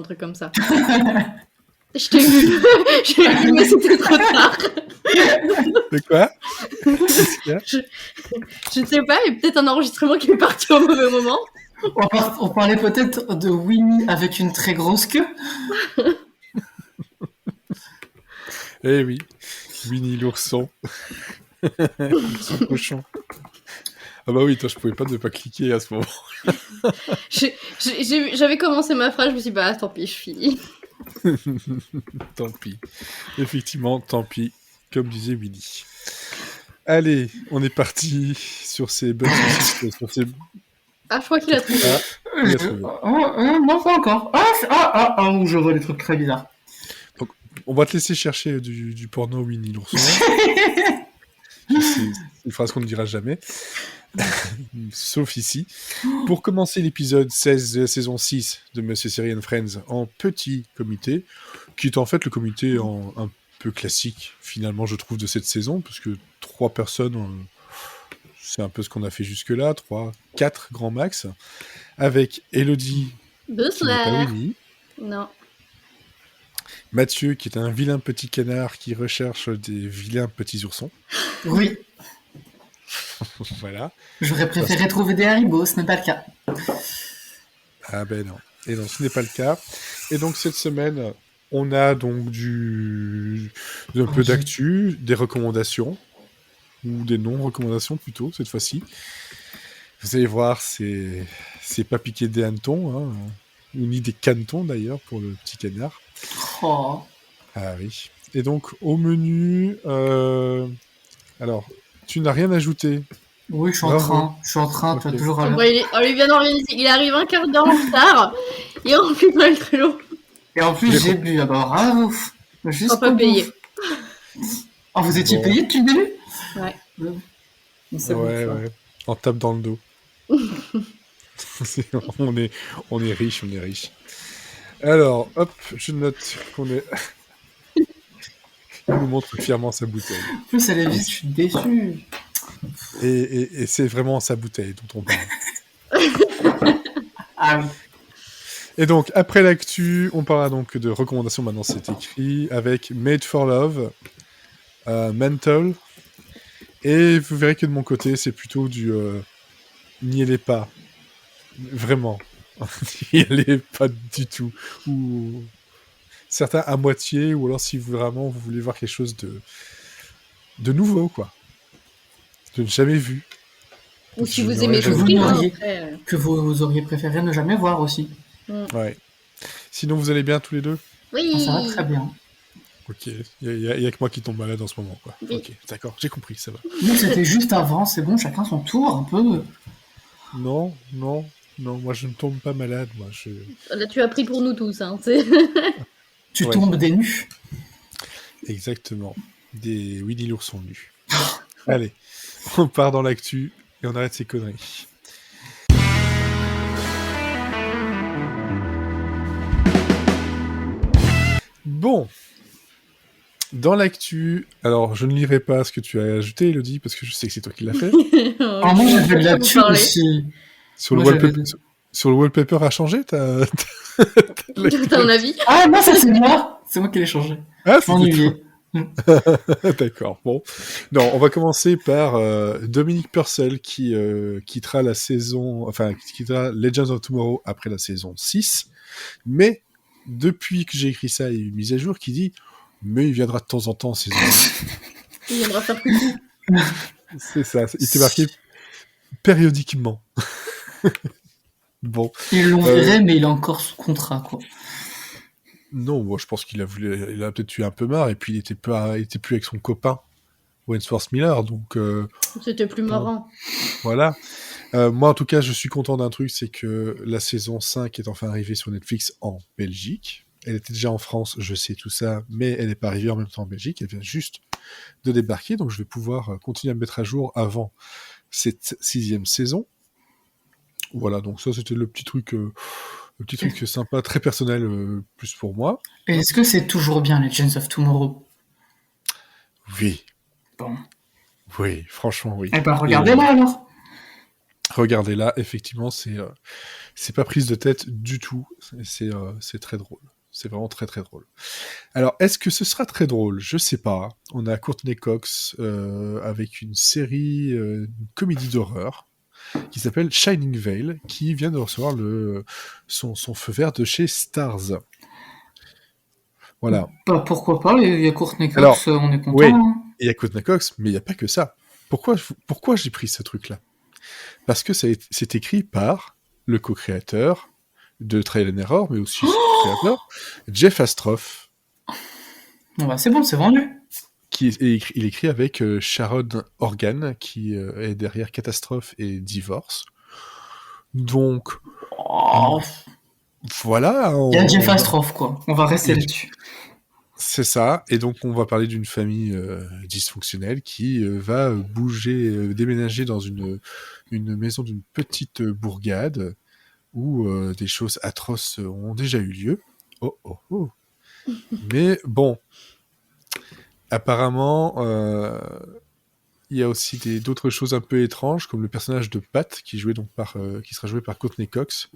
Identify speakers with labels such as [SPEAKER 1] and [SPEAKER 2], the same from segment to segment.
[SPEAKER 1] un truc comme ça. Je t'ai vu, j'ai vu, mais c'était trop tard.
[SPEAKER 2] De quoi?
[SPEAKER 1] Je ne sais pas, il y a peut-être un enregistrement qui est parti au mauvais moment.
[SPEAKER 3] On parlait peut-être de Winnie avec une très grosse queue.
[SPEAKER 2] Eh oui, Winnie l'ourson. L'ourson cochon. Ah bah oui, toi, je pouvais pas ne pas cliquer à ce moment.
[SPEAKER 1] J'avais commencé ma phrase, je me suis dit, bah tant pis, je finis.
[SPEAKER 2] Tant pis. Effectivement, tant pis, comme disait Winnie. Allez, on est parti sur ces bonnes saucisses, sur ces...
[SPEAKER 1] Ah, je crois qu'il a trouvé.
[SPEAKER 2] Il a trouvé.
[SPEAKER 3] Non, pas encore. Je vois des trucs très bizarres.
[SPEAKER 2] Donc, on va te laisser chercher du porno Winnie l'ourson. C'est une phrase qu'on ne dira jamais. Sauf ici. Pour commencer l'épisode 16 de la saison 6 de Monsieur Siri and Friends en petit comité, qui est en fait le comité un peu classique, finalement, je trouve, de cette saison, parce que 3 personnes, c'est un peu ce qu'on a fait jusque-là, 4 grands max, avec Elodie, qui n'est pas Winnie,
[SPEAKER 1] non.
[SPEAKER 2] Mathieu, qui est un vilain petit canard qui recherche des vilains petits oursons.
[SPEAKER 3] Oui.
[SPEAKER 2] Voilà.
[SPEAKER 3] J'aurais préféré trouver des Haribo, ce n'est pas le cas.
[SPEAKER 2] Ah ben non. Et non, ce n'est pas le cas. Et donc cette semaine, on a donc un peu d'actu, des recommandations, ou des non-recommandations plutôt, cette fois-ci. Vous allez voir, c'est pas piqué des hannetons, hein, ni des canetons d'ailleurs, pour le petit canard.
[SPEAKER 3] Oh.
[SPEAKER 2] Ah oui. Et donc, au menu... Alors, tu n'as rien ajouté.
[SPEAKER 3] Oui, je suis en train, tu as toujours à l'heure.
[SPEAKER 1] On lui vient d'organiser, il arrive un quart d'heure en retard, il remplit pas le Trello.
[SPEAKER 3] Et en plus, j'ai bu, alors bravo.
[SPEAKER 1] Juste pas payé.
[SPEAKER 3] Oh, vous étiez payé depuis le début?
[SPEAKER 1] Ouais.
[SPEAKER 2] Ouais. On tape dans le dos. on est riche. Alors, hop, je note qu'on est... Il nous montre fièrement sa bouteille.
[SPEAKER 3] En plus, elle est vite, je suis déçu.
[SPEAKER 2] Et c'est vraiment sa bouteille dont on parle.
[SPEAKER 3] Ah oui.
[SPEAKER 2] Et donc, après l'actu, on parlera donc de recommandations, maintenant c'est écrit, avec Made for Love, Mental, et vous verrez que de mon côté, c'est plutôt du n'y allez pas. Vraiment. N'y allez pas du tout. Ou certains à moitié, ou alors si vraiment vous voulez voir quelque chose de nouveau, quoi. De jamais vu.
[SPEAKER 1] Ou si vous aimez
[SPEAKER 3] que vous auriez préféré ne jamais voir aussi.
[SPEAKER 2] Ouais. Sinon, vous allez bien tous les deux?
[SPEAKER 1] Oui.
[SPEAKER 3] Ça va très bien.
[SPEAKER 2] Ok, il y a que moi qui tombe malade en ce moment, quoi.
[SPEAKER 1] Oui.
[SPEAKER 2] Ok, d'accord, j'ai compris, ça va.
[SPEAKER 3] Nous, c'était juste avant, c'est bon, chacun son tour, un peu.
[SPEAKER 2] Non, moi je ne tombe pas malade, moi je...
[SPEAKER 1] Là, tu as pris pour nous tous, hein,
[SPEAKER 3] Tu tombes des nus.
[SPEAKER 2] Exactement, des Winnie l'ourson nus. Allez, on part dans l'actu et on arrête ces conneries. Bon, dans l'actu, alors je ne lirai pas ce que tu as ajouté, Elodie, parce que je sais que c'est toi qui l'as fait.
[SPEAKER 3] Moi j'avais de l'actu aussi.
[SPEAKER 2] Sur le wallpaper a changé, t'as
[SPEAKER 1] un avis?
[SPEAKER 3] Ah non, ça c'est moi qui l'ai changé.
[SPEAKER 2] Ah, c'est D'accord, bon. Non, on va commencer par Dominic Purcell qui quittera la saison... Enfin, qui quittera Legends of Tomorrow après la saison 6. Mais, depuis que j'ai écrit ça, il y a eu une mise à jour qui dit « Mais il viendra de temps en temps en saison 6. »
[SPEAKER 1] Il viendra faire coucou.
[SPEAKER 2] C'est ça, il était marqué périodiquement. Bon.
[SPEAKER 3] Ils l'ont viré, mais il est encore sous contrat, quoi.
[SPEAKER 2] Non, moi je pense qu'il a peut-être eu un peu marre, et puis il était plus avec son copain, Wentworth Miller, donc...
[SPEAKER 1] C'était plus marrant.
[SPEAKER 2] Voilà. Moi, en tout cas, je suis content d'un truc, c'est que la saison 5 est enfin arrivée sur Netflix en Belgique. Elle était déjà en France, je sais tout ça, mais elle n'est pas arrivée en même temps en Belgique, elle vient juste de débarquer, donc je vais pouvoir continuer à me mettre à jour avant cette 6e saison. Voilà, donc ça c'était le petit truc sympa, très personnel, plus pour moi.
[SPEAKER 3] Et est-ce que c'est toujours bien Legends of Tomorrow?
[SPEAKER 2] Oui.
[SPEAKER 3] Bon.
[SPEAKER 2] Oui, franchement oui.
[SPEAKER 3] Eh ben regardez-la alors.
[SPEAKER 2] Regardez-la, effectivement, c'est pas prise de tête du tout. C'est très drôle. C'est vraiment très très drôle. Alors, est-ce que ce sera très drôle? Je sais pas. On a Courtney Cox avec une série, une comédie d'horreur qui s'appelle Shining Vale, qui vient de recevoir son feu vert de chez Stars. Voilà.
[SPEAKER 3] Bah, pourquoi pas, il y a Courtney Cox,
[SPEAKER 2] Alors,
[SPEAKER 3] on est content.
[SPEAKER 2] oui,
[SPEAKER 3] Hein.
[SPEAKER 2] il y a Courtney Cox, mais il n'y a pas que ça. Pourquoi j'ai pris ce truc-là? Parce que c'est écrit par le co-créateur de Trial and Error, mais aussi son co-créateur, Jeff Astrof,
[SPEAKER 3] Bon, bah, c'est bon, c'est vendu.
[SPEAKER 2] il écrit avec Sharon Horgan, qui est derrière Catastrophe et Divorce. Donc,
[SPEAKER 3] Oh,
[SPEAKER 2] voilà.
[SPEAKER 3] il y a Jeff Astrof, quoi. On va rester là-dessus.
[SPEAKER 2] C'est ça, et donc on va parler d'une famille dysfonctionnelle qui va déménager dans une maison d'une petite bourgade où des choses atroces ont déjà eu lieu. Oh oh oh. Mais bon, apparemment, il y a aussi d'autres choses un peu étranges, comme le personnage de Pat, qui sera joué par Courtney Cox,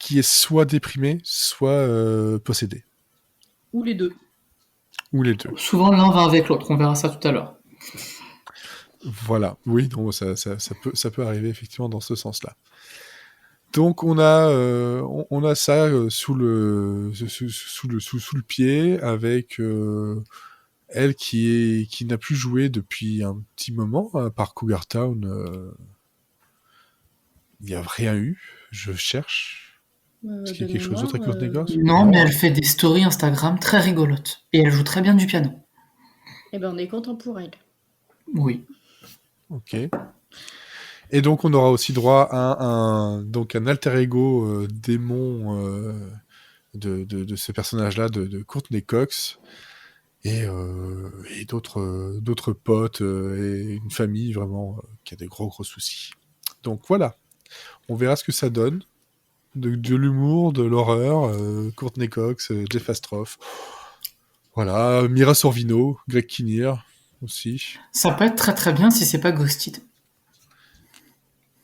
[SPEAKER 2] qui est soit déprimé, soit possédé.
[SPEAKER 1] Ou les deux.
[SPEAKER 2] Ou les deux.
[SPEAKER 3] Souvent, l'un va avec l'autre. On verra ça tout à l'heure.
[SPEAKER 2] Voilà. Oui, donc ça peut arriver effectivement dans ce sens-là. Donc on a ça sous le pied avec elle qui n'a plus joué depuis un petit moment par Cougar Town. Il n'y a rien eu. Je cherche. Est-ce qu'il y a quelque chose d'autre avec Courtney Cox?
[SPEAKER 3] Non, mais elle fait des stories Instagram très rigolotes. Et elle joue très bien du piano.
[SPEAKER 1] Eh ben, on est content pour elle.
[SPEAKER 3] Oui.
[SPEAKER 2] Ok. Et donc on aura aussi droit à un alter ego démon de ce personnage-là, de Courtney Cox, et d'autres potes et une famille vraiment qui a des gros soucis. Donc voilà, on verra ce que ça donne. De l'humour, de l'horreur, Courtney Cox, Jeff Astrof, voilà, Mira Sorvino, Greg Kinnear aussi,
[SPEAKER 3] Ça peut être très très bien si c'est pas Ghosted.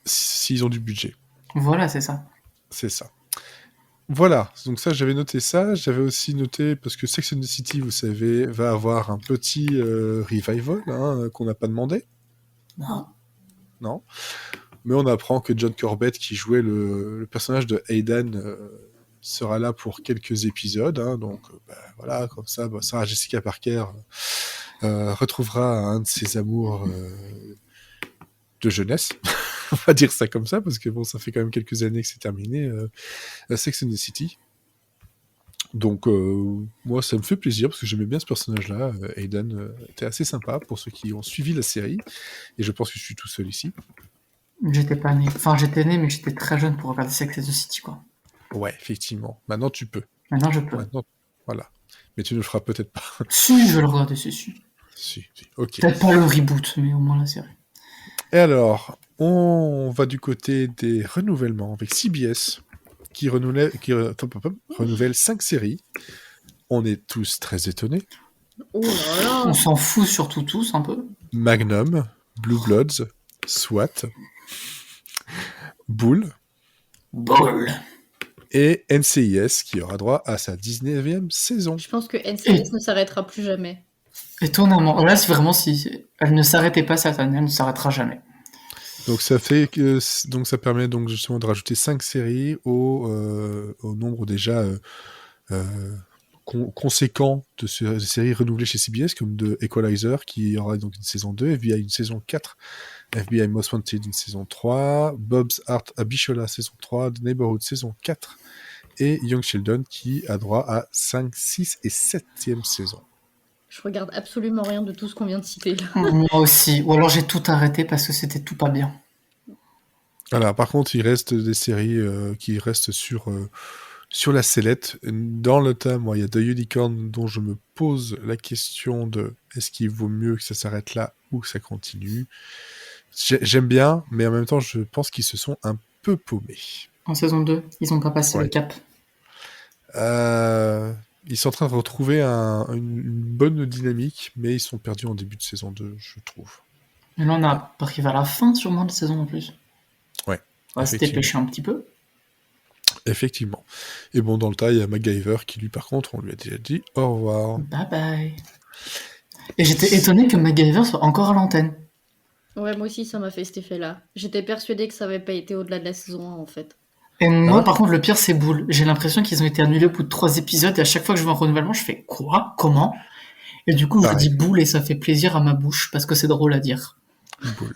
[SPEAKER 2] s'ils ont du budget.
[SPEAKER 3] Voilà, c'est ça.
[SPEAKER 2] C'est ça. Voilà, donc ça, j'avais noté ça. J'avais aussi noté, parce que Sex and the City, vous savez, va avoir un petit revival qu'on n'a pas demandé.
[SPEAKER 3] Non.
[SPEAKER 2] Non. Mais on apprend que John Corbett, qui jouait le personnage de Aidan, sera là pour quelques épisodes. Donc voilà, comme ça, Sarah Jessica Parker retrouvera un de ses amours de jeunesse. On va dire ça comme ça, parce que bon, ça fait quand même quelques années que c'est terminé, Sex and the City. Donc, moi, ça me fait plaisir, parce que j'aimais bien ce personnage-là. Aidan était assez sympa, pour ceux qui ont suivi la série, et je pense que je suis tout seul ici.
[SPEAKER 3] J'étais pas né. Enfin, j'étais né, mais j'étais très jeune pour regarder Sex and the City, quoi.
[SPEAKER 2] Ouais, effectivement. Maintenant, tu peux.
[SPEAKER 3] Maintenant, je peux.
[SPEAKER 2] Maintenant, voilà. Mais tu ne le feras peut-être pas.
[SPEAKER 3] Si, je vais le regarder, c'est sûr.
[SPEAKER 2] Si, ok.
[SPEAKER 3] Peut-être pas le reboot, mais au moins la série.
[SPEAKER 2] Et alors, on va du côté des renouvellements avec CBS, qui renouvelle 5 séries. On est tous très étonnés.
[SPEAKER 1] Oh là là.
[SPEAKER 3] On s'en fout surtout tous, un peu.
[SPEAKER 2] Magnum, Blue Bloods, SWAT, Bull
[SPEAKER 3] Ball.
[SPEAKER 2] et NCIS, qui aura droit à sa 19e saison.
[SPEAKER 1] Je pense que NCIS ne s'arrêtera plus jamais.
[SPEAKER 3] Étonnamment. Là, c'est vraiment si elle ne s'arrêtait pas cette année, elle ne s'arrêtera jamais.
[SPEAKER 2] Donc ça permet donc justement de rajouter 5 séries au nombre déjà conséquent de séries renouvelées chez CBS, comme de Equalizer, qui aura donc une saison 2, FBI une saison 4, FBI Most Wanted une saison 3, Bob's Art Abishola saison 3, The Neighborhood saison 4, et Young Sheldon qui a droit à 5, 6 et 7e saison.
[SPEAKER 1] Je regarde absolument rien de tout ce qu'on vient de citer là.
[SPEAKER 3] Moi aussi. Ou alors j'ai tout arrêté parce que c'était tout pas bien.
[SPEAKER 2] Voilà, par contre, il reste des séries qui restent sur la sellette. Dans le tas, moi, il y a The Unicorn dont je me pose la question de est-ce qu'il vaut mieux que ça s'arrête là ou que ça continue. J'aime bien, mais en même temps, je pense qu'ils se sont un peu paumés.
[SPEAKER 3] En saison 2, ils ont pas passé le cap.
[SPEAKER 2] Ils sont en train de retrouver une bonne dynamique, mais ils sont perdus en début de saison 2, je trouve.
[SPEAKER 3] Mais là, on arrive à la fin, sûrement, de saison en plus.
[SPEAKER 2] Ouais,
[SPEAKER 3] On va se
[SPEAKER 2] effectivement.
[SPEAKER 3] dépêcher un petit peu.
[SPEAKER 2] Effectivement. Et bon, dans le tas, il y a MacGyver qui, lui, par contre, on lui a déjà dit au revoir.
[SPEAKER 3] Bye bye. Et j'étais étonné que MacGyver soit encore à l'antenne.
[SPEAKER 1] Ouais, moi aussi, ça m'a fait cet effet-là. J'étais persuadée que ça avait pas été au-delà de la saison 1, en fait.
[SPEAKER 3] Et moi,
[SPEAKER 2] ouais
[SPEAKER 3] par contre, le pire, c'est Boule. J'ai l'impression qu'ils ont été annulés au bout de 3 épisodes, et à chaque fois que je vois un renouvellement, je fais quoi? Comment? Et du coup, je
[SPEAKER 2] Pareil.
[SPEAKER 3] dis Boule, et ça fait plaisir à ma bouche, parce que c'est drôle à dire.
[SPEAKER 2] Boule.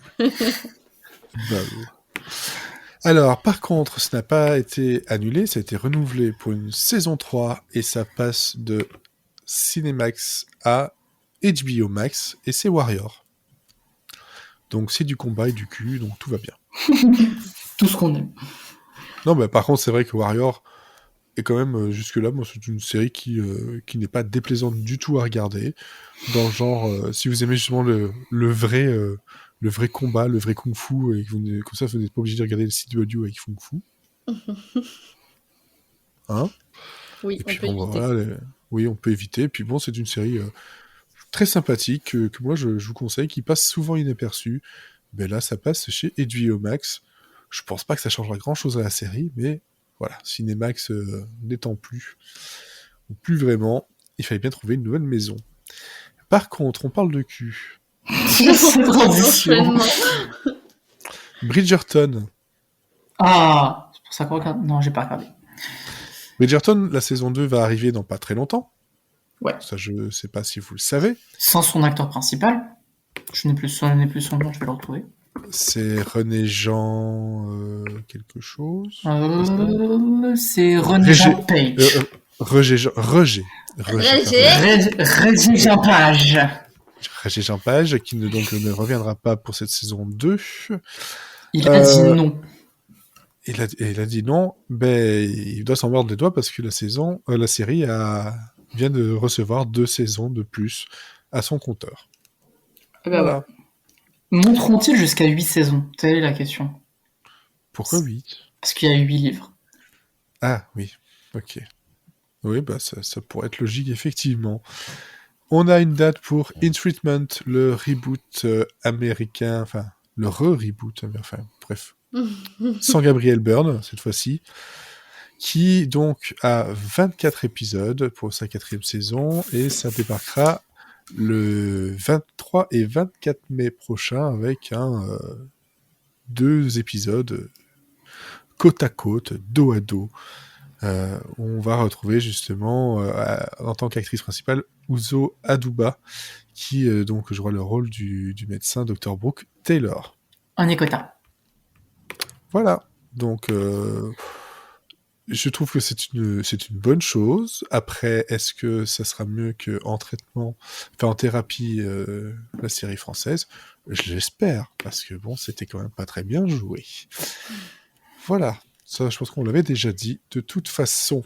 [SPEAKER 2] Alors, par contre, ça n'a pas été annulé, ça a été renouvelé pour une saison 3, et ça passe de Cinemax à HBO Max, et c'est Warrior. Donc c'est du combat et du cul, donc tout va bien.
[SPEAKER 3] Tout ce qu'on aime.
[SPEAKER 2] Non, mais par contre, c'est vrai que Warrior est quand même, jusque-là, moi, c'est une série qui n'est pas déplaisante du tout à regarder. Dans le genre, si vous aimez justement le vrai combat, le vrai kung-fu, et que comme ça, vous n'êtes pas obligé de regarder le CW avec kung-fu. Hein?
[SPEAKER 1] Oui,
[SPEAKER 2] Et
[SPEAKER 1] on
[SPEAKER 2] puis
[SPEAKER 1] peut
[SPEAKER 2] bon,
[SPEAKER 1] éviter.
[SPEAKER 2] voilà, oui, on peut éviter. Et puis bon, c'est une série très sympathique que moi, je vous conseille, qui passe souvent inaperçue. Ben là, ça passe chez HBO Max. Je pense pas que ça changera grand-chose à la série, mais voilà, Cinemax n'étant plus, ou plus vraiment, il fallait bien trouver une nouvelle maison. Par contre, on parle de cul.
[SPEAKER 3] Cette transition.
[SPEAKER 1] L'enchaînement.
[SPEAKER 2] Bridgerton.
[SPEAKER 3] Ah, c'est pour ça qu'on regarde. Non, j'ai pas regardé.
[SPEAKER 2] Bridgerton, la saison 2 va arriver dans pas très longtemps.
[SPEAKER 3] Ouais.
[SPEAKER 2] Ça, je sais pas si vous le savez.
[SPEAKER 3] Sans son acteur principal. Je n'ai plus son nom, je vais le retrouver.
[SPEAKER 2] C'est René Jean quelque chose.
[SPEAKER 3] C'est René Jean Page.
[SPEAKER 2] Roger Jean
[SPEAKER 3] Page.
[SPEAKER 2] Roger Jean Page, qui ne reviendra pas pour cette saison 2.
[SPEAKER 3] Il a dit non.
[SPEAKER 2] Il a dit non, ben, il doit s'en mordre les doigts parce que la série vient de recevoir 2 saisons de plus à son compteur.
[SPEAKER 3] Voilà. Ouais. Monteront-ils jusqu'à 8 saisons? Telle est la question.
[SPEAKER 2] Pourquoi 8?
[SPEAKER 3] Parce qu'il y a 8 livres.
[SPEAKER 2] Ah oui, ok. Oui, bah ça pourrait être logique, effectivement. On a une date pour In Treatment, le reboot américain, enfin, le re-reboot, enfin, bref. Sans Gabriel Byrne, cette fois-ci, qui donc a 24 épisodes pour sa 4e saison, et ça débarquera le 23 et 24 mai prochain avec 2 épisodes côte à côte, dos à dos. On va retrouver justement, en tant qu'actrice principale, Uzo Aduba, qui donc jouera le rôle du médecin Dr. Brooke Taylor.
[SPEAKER 3] Un écota.
[SPEAKER 2] Voilà, donc je trouve que c'est une bonne chose. Après, est-ce que ça sera mieux qu'en traitement, enfin en thérapie, la série française? Je l'espère, parce que bon, c'était quand même pas très bien joué. Voilà, ça je pense qu'on l'avait déjà dit de toute façon.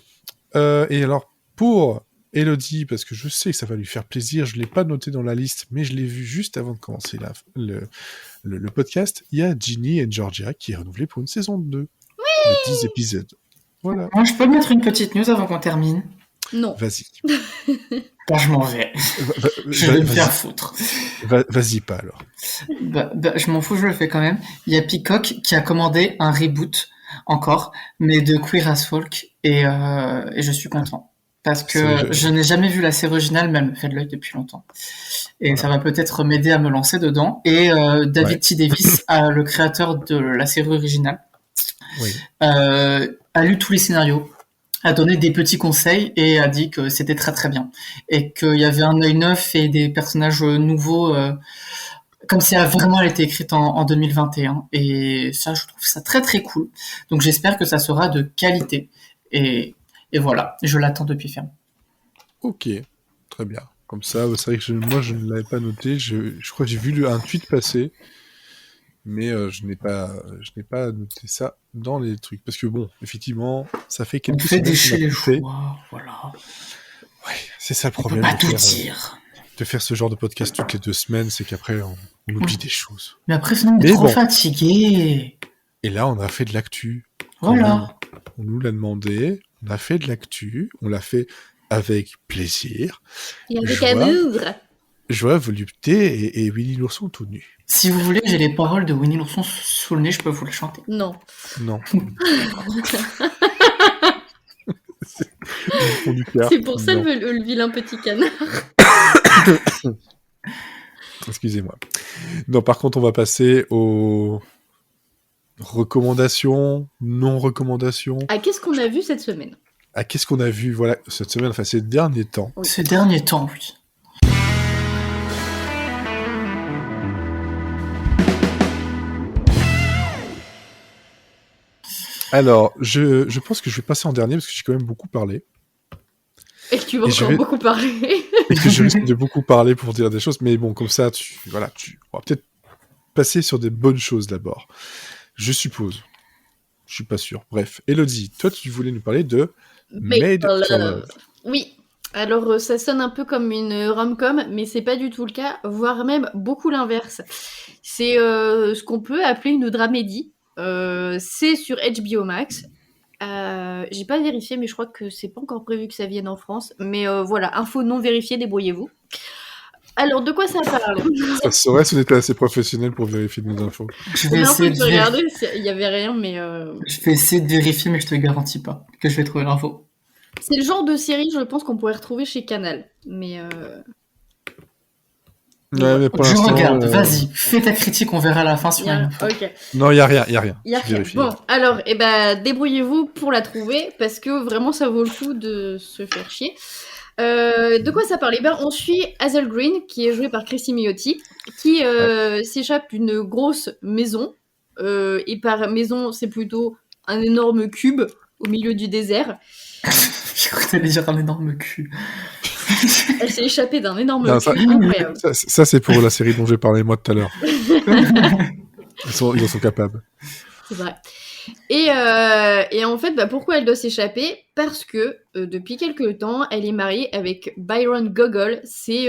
[SPEAKER 2] Et alors, pour Elodie, parce que je sais que ça va lui faire plaisir, je ne l'ai pas noté dans la liste, mais je l'ai vu juste avant de commencer le podcast, il y a Ginny et Georgia qui est renouvelé pour une saison 2 de 10 épisodes. Voilà.
[SPEAKER 3] Moi, je peux mettre une petite news avant qu'on termine?
[SPEAKER 1] Non.
[SPEAKER 2] Vas-y.
[SPEAKER 3] Bon, je m'en vais. Je vais me faire foutre.
[SPEAKER 2] Vas-y pas alors.
[SPEAKER 3] Je m'en fous, je le fais quand même. Il y a Peacock qui a commandé un reboot encore, mais de Queer as Folk, et je suis content. Parce que je n'ai jamais vu la série originale, mais elle me fait de l'œil depuis longtemps. Et voilà. Ça va peut-être m'aider à me lancer dedans. Et David T. Davis, le créateur de la série originale, a lu tous les scénarios, a donné des petits conseils et a dit que c'était très très bien. Et qu'il y avait un œil neuf et des personnages nouveaux, comme si elle vraiment elle était écrite en 2021. Et ça, je trouve ça très très cool. Donc j'espère que ça sera de qualité. Et voilà, je l'attends depuis ferme.
[SPEAKER 2] Ok, très bien. Comme ça, c'est vrai que moi je ne l'avais pas noté. Je crois que j'ai vu un tweet passer, mais je n'ai pas noté ça dans les trucs. Parce que bon, effectivement, ça fait quelques
[SPEAKER 3] semaines. On fait déchirer les choix, voilà.
[SPEAKER 2] Ouais, c'est ça le problème.
[SPEAKER 3] On peut pas tout dire.
[SPEAKER 2] De faire ce genre de podcast toutes les 2 semaines, c'est qu'après on oublie des choses.
[SPEAKER 3] Mais après, sinon, on est trop fatigué.
[SPEAKER 2] Et là, on a fait de l'actu.
[SPEAKER 3] Voilà.
[SPEAKER 2] On nous l'a demandé. On a fait de l'actu, on l'a fait avec plaisir.
[SPEAKER 1] Et avec
[SPEAKER 2] Joie,
[SPEAKER 1] amour.
[SPEAKER 2] joie, volupté et Winnie l'ourson tout nu.
[SPEAKER 3] Si vous voulez, j'ai les paroles de Winnie l'ourson sous le nez, je peux vous le chanter.
[SPEAKER 1] Non.
[SPEAKER 2] Non. C'est du fond du cœur.
[SPEAKER 1] C'est pour ça
[SPEAKER 2] Non.
[SPEAKER 1] le vilain petit canard.
[SPEAKER 2] Excusez-moi. Non, par contre, on va passer aux recommandations, non-recommandations.
[SPEAKER 1] Ah, qu'est-ce qu'on a vu cette semaine?
[SPEAKER 2] Ah, qu'est-ce qu'on a vu, voilà, cette semaine, enfin ces derniers temps.
[SPEAKER 1] Oui.
[SPEAKER 3] Ces derniers temps, oui.
[SPEAKER 2] Alors, je pense que je vais passer en dernier parce que j'ai quand même beaucoup parlé.
[SPEAKER 1] Et que tu vas
[SPEAKER 2] Et je
[SPEAKER 1] encore
[SPEAKER 2] vais-
[SPEAKER 1] beaucoup parler.
[SPEAKER 2] Et que je risque de beaucoup parler pour dire des choses, mais bon, comme ça, on va peut-être passer sur des bonnes choses d'abord. Je suppose. Je suis pas sûr. Bref, Elodie, toi, tu voulais nous parler de Made for Love.
[SPEAKER 1] Oui. Alors, ça sonne un peu comme une rom-com, mais c'est pas du tout le cas, voire même beaucoup l'inverse. C'est ce qu'on peut appeler une dramédie. C'est sur HBO Max. J'ai pas vérifié, mais je crois que c'est pas encore prévu que ça vienne en France. Mais voilà, info non vérifiée, débrouillez-vous. Alors, de quoi ça parle?
[SPEAKER 2] Ça saurait si on était assez professionnel pour vérifier nos infos.
[SPEAKER 3] Je vais
[SPEAKER 1] L'info
[SPEAKER 3] essayer
[SPEAKER 1] que
[SPEAKER 3] de
[SPEAKER 1] je regardais,
[SPEAKER 3] vérifier.
[SPEAKER 1] il y avait rien, mais
[SPEAKER 3] Je vais essayer de vérifier, mais je te garantis pas que je vais trouver l'info.
[SPEAKER 1] c'est le genre de série, je pense, qu'on pourrait retrouver chez Canal. Mais
[SPEAKER 2] Ouais, mais pour
[SPEAKER 3] Je
[SPEAKER 2] l'instant,
[SPEAKER 3] regarde, vas-y, fais ta critique, on verra à la fin si on a une info.
[SPEAKER 1] ok.
[SPEAKER 2] Non, il y a rien, il y a rien.
[SPEAKER 1] Y a
[SPEAKER 2] Je
[SPEAKER 1] rien.
[SPEAKER 2] vérifie.
[SPEAKER 1] Bon, alors, débrouillez-vous pour la trouver parce que vraiment ça vaut le coup de se faire chier. De quoi ça parle? On suit Hazel Green, qui est jouée par Chrissy Miotti, qui s'échappe d'une grosse maison. Et par maison, c'est plutôt un énorme cube au milieu du désert.
[SPEAKER 3] J'ai cru que t'allais dire un énorme cul.
[SPEAKER 1] Elle s'est échappée d'un énorme
[SPEAKER 2] Non,
[SPEAKER 1] cube incroyable.
[SPEAKER 2] Ça, c'est pour la série dont j'ai parlé moi tout à l'heure. Ils en sont capables.
[SPEAKER 1] C'est vrai. Et en fait, pourquoi elle doit s'échapper? Parce que depuis quelques temps, elle est mariée avec Byron Gogol. C'est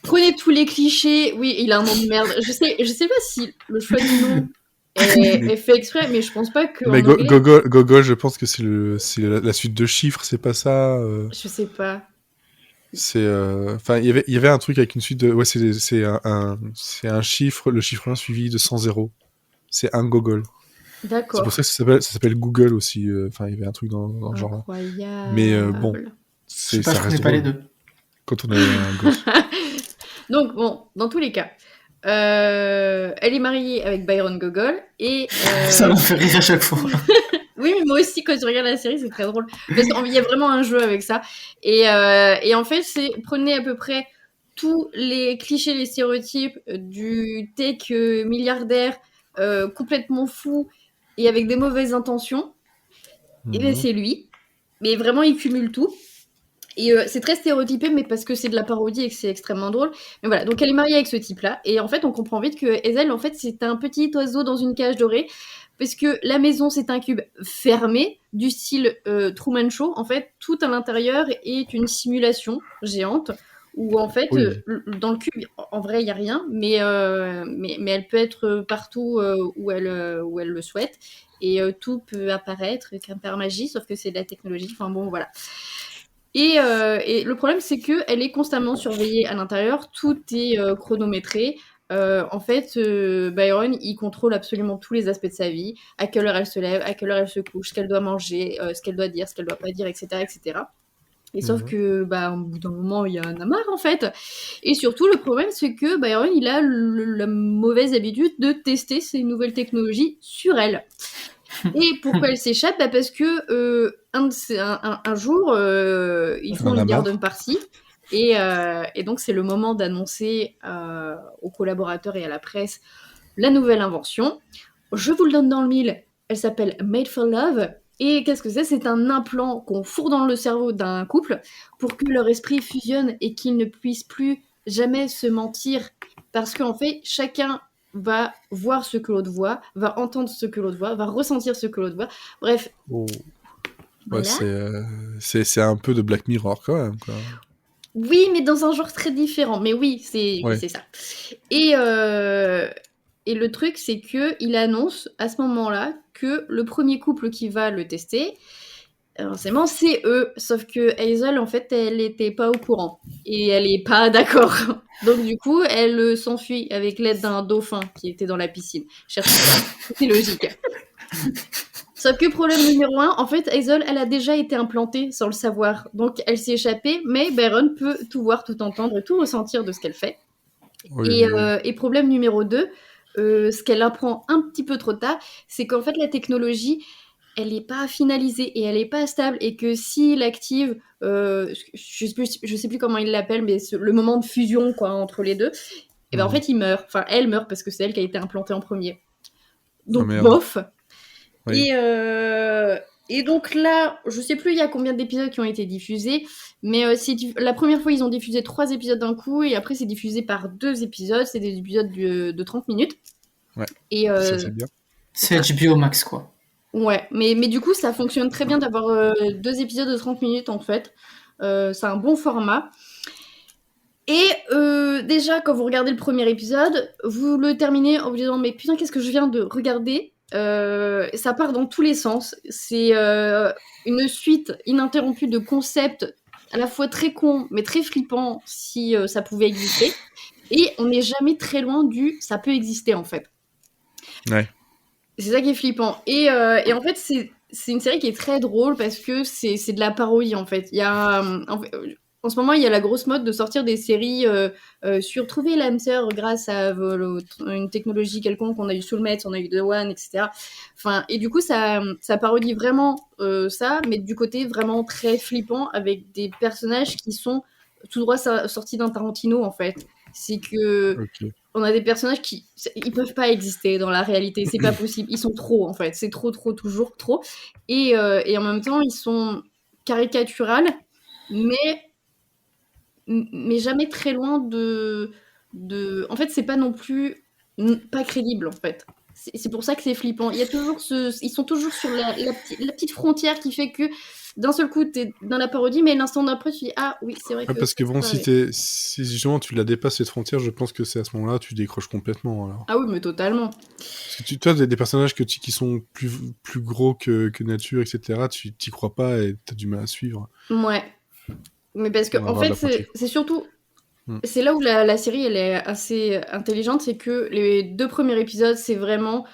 [SPEAKER 1] prenez tous les clichés. Oui, il a un nom de merde. Je sais pas si le choix du nom est fait exprès, mais je pense pas que.
[SPEAKER 2] Mais
[SPEAKER 1] en anglais,
[SPEAKER 2] Gogol, je pense que c'est la suite de chiffres, c'est pas ça.
[SPEAKER 1] je sais pas.
[SPEAKER 2] C'est enfin il y avait un truc avec une suite de c'est un chiffre, le chiffre 1 suivi de 100 zéros. C'est un Gogol. C'est
[SPEAKER 1] D'accord.
[SPEAKER 2] pour ça que ça s'appelle Google aussi. Enfin, il y avait un truc dans le genre là.
[SPEAKER 1] Incroyable.
[SPEAKER 2] Mais bon,
[SPEAKER 3] Je sais pas,
[SPEAKER 2] ça
[SPEAKER 3] je
[SPEAKER 2] reste
[SPEAKER 3] connais pas les
[SPEAKER 2] drôle
[SPEAKER 3] deux.
[SPEAKER 2] quand on a un gosse.
[SPEAKER 1] Donc bon, dans tous les cas, elle est mariée avec Byron Gogol et
[SPEAKER 3] Ça me fait rire à chaque fois.
[SPEAKER 1] oui, mais moi aussi, quand je regarde la série, c'est très drôle. Parce qu'il y a vraiment un jeu avec ça. Et en fait, prenez à peu près tous les clichés, les stéréotypes du tech milliardaire complètement fou et avec des mauvaises intentions. Et bien,
[SPEAKER 2] Mhm.
[SPEAKER 1] c'est lui. Mais vraiment, il cumule tout. Et c'est très stéréotypé, mais parce que c'est de la parodie et que c'est extrêmement drôle. Mais voilà, donc elle est mariée avec ce type-là. Et en fait, on comprend vite que Hazel, en fait, c'est un petit oiseau dans une cage dorée. Parce que la maison, c'est un cube fermé, du style Truman Show. En fait, tout à l'intérieur est une simulation géante. Où en fait,
[SPEAKER 2] Oui.
[SPEAKER 1] dans le cube, en vrai, il n'y a rien. Mais elle peut être partout où elle le souhaite. Et tout peut apparaître qu'un par magie, sauf que c'est de la technologie. Enfin bon, voilà. Et le problème, c'est qu'elle est constamment surveillée à l'intérieur, tout est chronométré. En fait, Byron, il contrôle absolument tous les aspects de sa vie, à quelle heure elle se lève, à quelle heure elle se couche, ce qu'elle doit manger, ce qu'elle doit dire, ce qu'elle doit pas dire, etc. etc. Et sauf
[SPEAKER 2] Mhm.
[SPEAKER 1] que, au bout d'un moment, il y a un amarre, en fait. Et surtout, le problème, c'est que Byron, il a la mauvaise habitude de tester ces nouvelles technologies sur elle. Et pourquoi elle s'échappe? Parce que un jour, ils font
[SPEAKER 2] On en a
[SPEAKER 1] une
[SPEAKER 2] marre.
[SPEAKER 1] garden party. Et donc, c'est le moment d'annoncer aux collaborateurs et à la presse la nouvelle invention. Je vous le donne dans le mille. Elle s'appelle Made for Love. Et qu'est-ce que c'est? C'est un implant qu'on fourre dans le cerveau d'un couple pour que leur esprit fusionne et qu'ils ne puissent plus jamais se mentir. Parce qu'en fait, chacun va voir ce que l'autre voit, va entendre ce que l'autre voit, va ressentir ce que l'autre voit. Bref.
[SPEAKER 2] Oh.
[SPEAKER 1] Voilà.
[SPEAKER 2] Ouais, c'est un peu de Black Mirror quand même, quoi.
[SPEAKER 1] Oui, mais dans un genre très différent. Mais oui, c'est ça. Et le truc, c'est qu'il annonce à ce moment-là que le premier couple qui va le tester, forcément, c'est eux. Sauf que Hazel, en fait, elle était pas au courant. Et elle est pas d'accord. Donc, du coup, elle s'enfuit avec l'aide d'un dauphin qui était dans la piscine. Cherche ça. C'est logique. Sauf que problème numéro 1, en fait, Hazel, elle a déjà été implantée sans le savoir. Donc, elle s'est échappée, mais Byron peut tout voir, tout entendre et tout ressentir de ce qu'elle fait.
[SPEAKER 2] Oui,
[SPEAKER 1] Et problème numéro 2, ce qu'elle apprend un petit peu trop tard, c'est qu'en fait, la technologie, elle n'est pas finalisée et elle n'est pas stable. Et que s'il active, je sais plus comment il l'appelle, mais le moment de fusion quoi, entre les deux, et ben en fait, il meurt. Enfin, elle meurt parce que c'est elle qui a été implantée en premier. Donc, bof. Oui. Et donc là, je sais plus il y a combien d'épisodes qui ont été diffusés, mais la première fois, ils ont diffusé 3 épisodes d'un coup, et après, c'est diffusé par 2 épisodes. C'est des épisodes de 30 minutes.
[SPEAKER 2] Ouais,
[SPEAKER 1] et
[SPEAKER 2] ça, c'est bien.
[SPEAKER 3] C'est HBO Max, quoi.
[SPEAKER 1] Ouais, mais du coup, ça fonctionne très bien d'avoir 2 épisodes de 30 minutes, en fait. C'est un bon format. Et déjà, quand vous regardez le premier épisode, vous le terminez en vous disant « Mais putain, qu'est-ce que je viens de regarder ?» Ça part dans tous les sens. C'est une suite ininterrompue de concepts à la fois très cons, mais très flippants si ça pouvait exister. Et on n'est jamais très loin du « ça peut exister » en fait.
[SPEAKER 2] Ouais.
[SPEAKER 1] C'est ça qui est flippant. Et en fait, c'est une série qui est très drôle parce que c'est de la parodie en fait. Il y a, en ce moment, il y a la grosse mode de sortir des séries sur trouver l'âme sœur grâce à une technologie quelconque. On a eu Soulmates, on a eu The One, etc. Enfin, et du coup, ça parodie vraiment ça, mais du côté vraiment très flippant avec des personnages qui sont tout droit sortis d'un Tarantino en fait. C'est que on a des personnages ils peuvent pas exister dans la réalité, c'est pas possible. Ils sont trop en fait, c'est trop, toujours trop. Et en même temps, ils sont caricaturales, mais jamais très loin de... En fait, c'est pas non plus pas crédible, en fait. C'est pour ça que c'est flippant. Il y a toujours ils sont toujours sur la petite frontière qui fait que d'un seul coup, t'es dans la parodie, mais l'instant d'après, tu dis « Ah oui, c'est vrai que... »
[SPEAKER 2] Parce que bon, si justement tu la dépasses cette frontière, je pense que c'est à ce moment-là tu décroches complètement. Alors.
[SPEAKER 1] Ah oui, mais totalement.
[SPEAKER 2] Parce que toi, des personnages qui sont plus gros que nature, etc., tu t'y crois pas et t'as du mal à suivre.
[SPEAKER 1] Ouais. Mais parce que, en fait, c'est surtout... C'est là où la série, elle est assez intelligente, c'est que les 2 premiers épisodes, c'est vraiment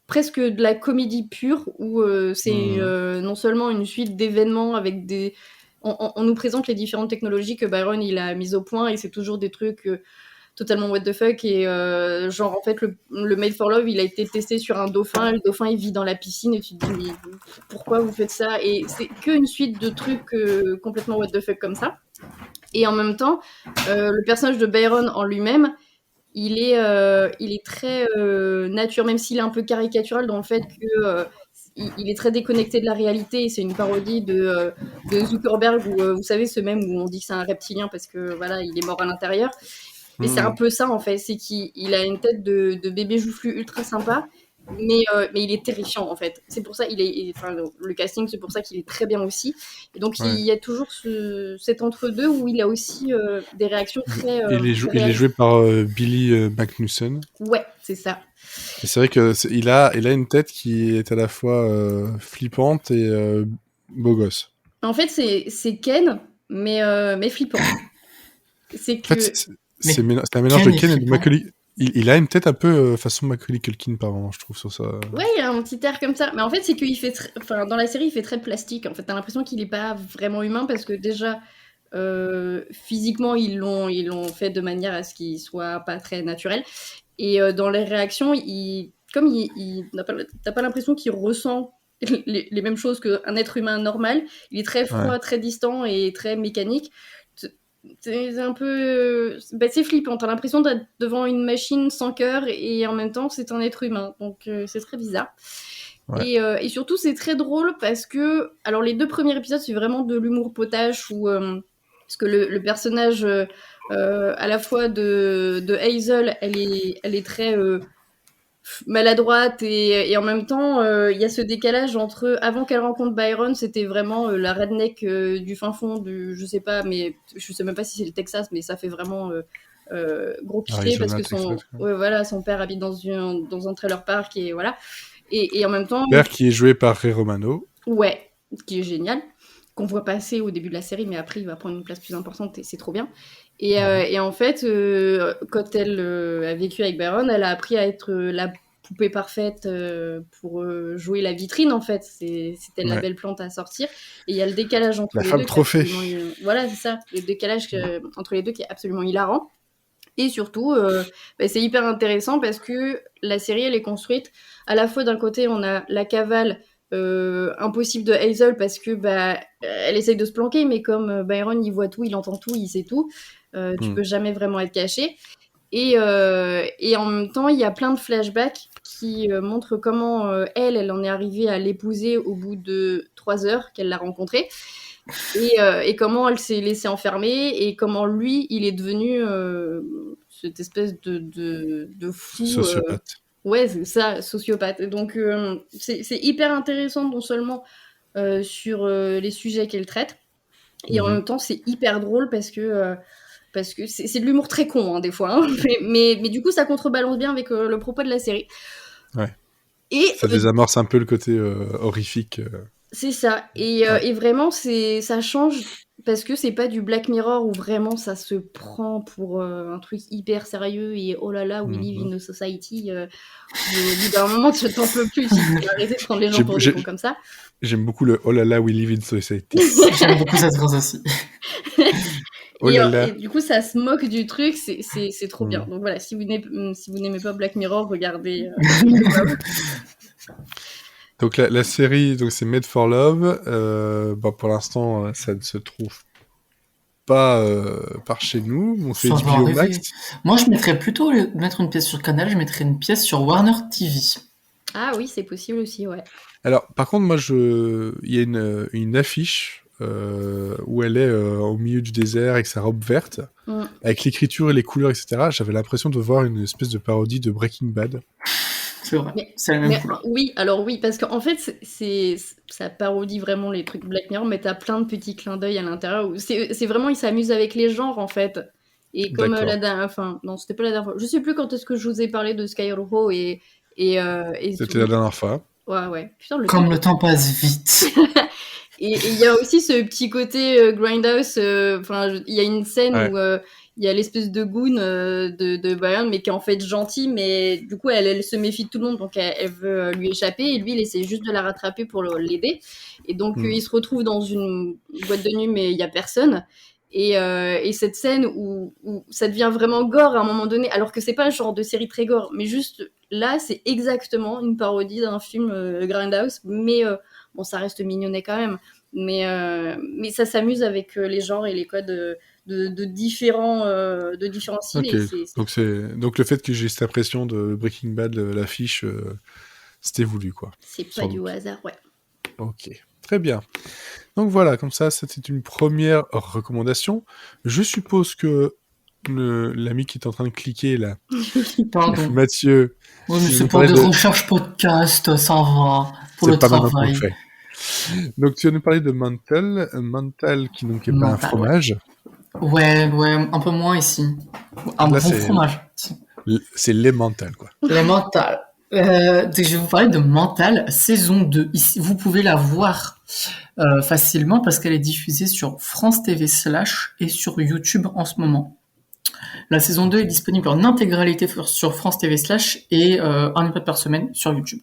[SPEAKER 1] presque de la comédie pure, où c'est non seulement une suite d'événements avec des... On nous présente les différentes technologies que Byron, il a mises au point, et c'est toujours des trucs... totalement what the fuck, et genre en fait le Made for Love, il a été testé sur un dauphin, le dauphin il vit dans la piscine et tu te dis mais pourquoi vous faites ça, et c'est qu'une suite de trucs complètement what the fuck comme ça. Et en même temps le personnage de Byron en lui-même, il est très nature, même s'il est un peu caricatural dans le fait que il est très déconnecté de la réalité, et c'est une parodie de Zuckerberg, où vous savez, ce même où on dit que c'est un reptilien parce que voilà, il est mort à l'intérieur. Mais c'est un peu ça en fait, c'est qu'il a une tête de bébé joufflu ultra sympa, mais il est terrifiant en fait. C'est pour ça le casting, c'est pour ça qu'il est très bien aussi. Et donc il y a toujours cet entre-deux où il a aussi des réactions très...
[SPEAKER 2] il est joué par Billy Magnussen.
[SPEAKER 1] Ouais, c'est ça.
[SPEAKER 2] Et c'est vrai qu'il a une tête qui est à la fois flippante et beau gosse.
[SPEAKER 1] En fait, c'est Ken, mais flippant. C'est que...
[SPEAKER 2] En fait, c'est un mélange de Ken et de Macaulay. Il a une tête un peu façon Macaulay Culkin par moment, je trouve, sur ça.
[SPEAKER 1] Ouais, il a un petit air comme ça. Mais en fait, c'est qu'il fait... dans la série, il fait très plastique. En fait, t'as l'impression qu'il est pas vraiment humain, parce que déjà, physiquement, ils l'ont fait de manière à ce qu'il soit pas très naturel. Et dans les réactions, t'as pas l'impression qu'il ressent les mêmes choses qu'un être humain normal. Il est très froid, très distant et très mécanique. C'est un peu... c'est flippant, t'as l'impression d'être devant une machine sans cœur, et en même temps c'est un être humain, donc c'est très bizarre. Et surtout c'est très drôle parce que... Alors les 2 premiers épisodes, c'est vraiment de l'humour potache, où parce que le personnage à la fois de Hazel, elle est très maladroite, et en même temps il y a ce décalage entre avant qu'elle rencontre Byron, c'était vraiment la redneck du fin fond du, je sais pas, mais je sais même pas si c'est le Texas, mais ça fait vraiment gros cliché, parce que son père habite dans un trailer park, et voilà, et en même temps
[SPEAKER 2] père qui est joué par Ray Romano,
[SPEAKER 1] Ouais, qui est génial, qu'on voit passer au début de la série, mais après il va prendre une place plus importante et c'est trop bien. Et en fait, quand elle a vécu avec Byron, elle a appris à être la poupée parfaite pour jouer la vitrine, en fait. C'était la
[SPEAKER 2] Ouais.
[SPEAKER 1] belle plante à sortir. Et il y a le décalage entre
[SPEAKER 2] La
[SPEAKER 1] les
[SPEAKER 2] femme
[SPEAKER 1] deux. Qui est
[SPEAKER 2] trophée.
[SPEAKER 1] voilà, c'est ça. Le décalage entre les deux qui est absolument hilarant. Et surtout, c'est hyper intéressant parce que la série, elle est construite à la fois d'un côté, on a la cavale impossible de Hazel parce que elle essaye de se planquer, mais comme Byron, il voit tout, il entend tout, il sait tout, tu peux jamais vraiment être caché. Et en même temps, il y a plein de flashbacks qui montrent comment elle en est arrivée à l'épouser au bout de 3 heures qu'elle l'a rencontré. Et comment elle s'est laissée enfermer et comment lui, il est devenu cette espèce de fou.
[SPEAKER 2] Sociopathe.
[SPEAKER 1] Ouais, c'est ça, sociopathe. Donc, c'est hyper intéressant, non seulement sur les sujets qu'elle traite, et en même temps, c'est hyper drôle parce que c'est de l'humour très con, hein, des fois. Hein, mais du coup, ça contrebalance bien avec le propos de la série.
[SPEAKER 2] Ouais.
[SPEAKER 1] Et
[SPEAKER 2] ça désamorce un peu le côté horrifique.
[SPEAKER 1] C'est ça. Et vraiment, ça change parce que c'est pas du Black Mirror où vraiment ça se prend pour un truc hyper sérieux et oh là là, we live in a society. Au bout d'un moment, tu t'en peux plus. Tu peux arrêter de prendre les gens pour des cons comme ça.
[SPEAKER 2] J'aime beaucoup le oh là là, we live in society.
[SPEAKER 3] J'aime beaucoup cette phrase aussi.
[SPEAKER 2] Oh là là.
[SPEAKER 1] Et du coup, ça se moque du truc, c'est trop bien. Donc voilà, si vous n'aimez pas Black Mirror, regardez.
[SPEAKER 2] Donc la série, donc c'est Made for Love. Pour l'instant, ça ne se trouve pas par chez nous. On fait HBO Max.
[SPEAKER 3] Moi, je mettrais plutôt mettre une pièce sur Canal, je mettrais une pièce sur Warner TV.
[SPEAKER 1] Ah oui, c'est possible aussi, ouais.
[SPEAKER 2] Alors, par contre, moi, il y a une affiche où elle est au milieu du désert avec sa robe verte, avec l'écriture et les couleurs, etc. J'avais l'impression de voir une espèce de parodie de Breaking Bad.
[SPEAKER 3] C'est vrai, c'est la même couleur.
[SPEAKER 1] Oui, alors oui, parce qu'en fait, ça parodie vraiment les trucs Black Mirror, mais t'as plein de petits clins d'œil à l'intérieur. C'est vraiment, ils s'amusent avec les genres, en fait. Et comme la dernière... Enfin, non, c'était pas la dernière fois. Je sais plus quand est-ce que je vous ai parlé de Sky Rojo et
[SPEAKER 2] c'était la dernière fois.
[SPEAKER 1] Ouais. Putain,
[SPEAKER 3] le temps passe vite.
[SPEAKER 1] Et il y a aussi ce petit côté Grindhouse. Il y a une scène où il y a l'espèce de goon de Byron, mais qui est en fait gentil, mais du coup, elle se méfie de tout le monde, donc elle veut lui échapper, et lui, il essaie juste de la rattraper pour l'aider. Et donc, il se retrouve dans une boîte de nuit, mais il n'y a personne. Et cette scène où ça devient vraiment gore à un moment donné, alors que c'est pas un genre de série très gore, mais juste là, c'est exactement une parodie d'un film Grindhouse, mais bon, ça reste mignonnet quand même. Mais ça s'amuse avec les genres et les codes de différents styles.
[SPEAKER 2] Okay. Donc le fait que j'ai cette impression de Breaking Bad, l'affiche, c'était voulu, quoi.
[SPEAKER 1] C'est pas du hasard, ouais.
[SPEAKER 2] Ok, très bien. Donc voilà, comme ça, c'était une première recommandation. Je suppose que l'ami qui est en train de cliquer là,
[SPEAKER 3] pardon.
[SPEAKER 2] Mathieu.
[SPEAKER 3] Oui, mais c'est pour des recherches podcast, ça va. Pour le travail.
[SPEAKER 2] Donc tu vas nous parler de Mental qui donc est pas un fromage.
[SPEAKER 3] Ouais, un peu moins ici. Un bon fromage.
[SPEAKER 2] C'est les Mental, quoi.
[SPEAKER 3] Les Mental. Je vais vous parler de Mental, saison 2. Ici, vous pouvez la voir facilement parce qu'elle est diffusée sur France TV / et sur YouTube en ce moment. La saison 2 est disponible en intégralité sur France TV / et un épisode par semaine sur YouTube.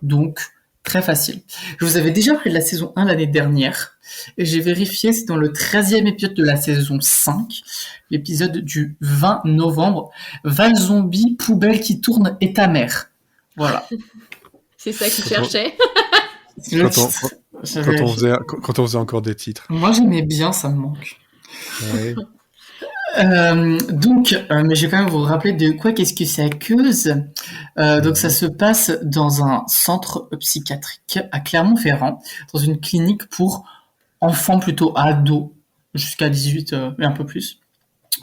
[SPEAKER 3] Donc, très facile. Je vous avais déjà parlé de la saison 1 l'année dernière, et j'ai vérifié, c'est dans le 13e épisode de la saison 5, l'épisode du 20 novembre, Val Zombie, poubelle qui tourne et ta mère. Voilà.
[SPEAKER 1] C'est ça qu'il cherchait.
[SPEAKER 2] Quand on faisait encore des titres.
[SPEAKER 3] Moi, j'aimais bien, ça me manque.
[SPEAKER 2] Ouais.
[SPEAKER 3] Mais je vais quand même vous rappeler de quoi qu'est-ce que ça cause. Donc ça se passe dans un centre psychiatrique à Clermont-Ferrand, dans une clinique pour enfants plutôt ados, jusqu'à 18 et un peu plus.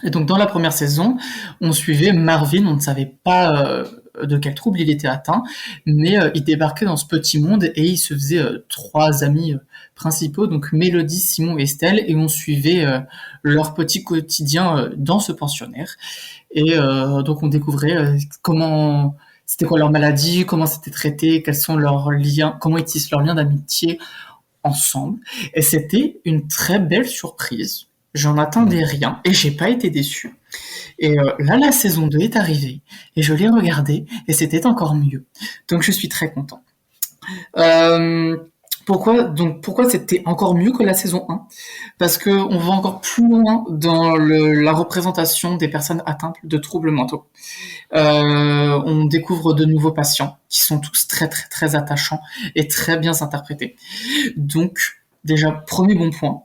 [SPEAKER 3] Et donc dans la première saison, on suivait Marvin, on ne savait pas de quel trouble il était atteint, mais il débarquait dans ce petit monde et il se faisait 3 amis principaux, donc Mélodie, Simon et Estelle, et on suivait leur petit quotidien dans ce pensionnaire. Et donc on découvrait comment c'était quoi leur maladie, comment c'était traité, quels sont leurs liens, comment ils tissent leurs liens d'amitié ensemble. Et c'était une très belle surprise. J'en attendais rien et j'ai pas été déçu. Et là, la saison 2 est arrivée et je l'ai regardée et c'était encore mieux. Donc je suis très content. Euh, pourquoi c'était encore mieux que la saison 1? Parce que on va encore plus loin dans la représentation des personnes atteintes de troubles mentaux. On découvre de nouveaux patients qui sont tous très très très attachants et très bien interprétés. Donc déjà premier bon point.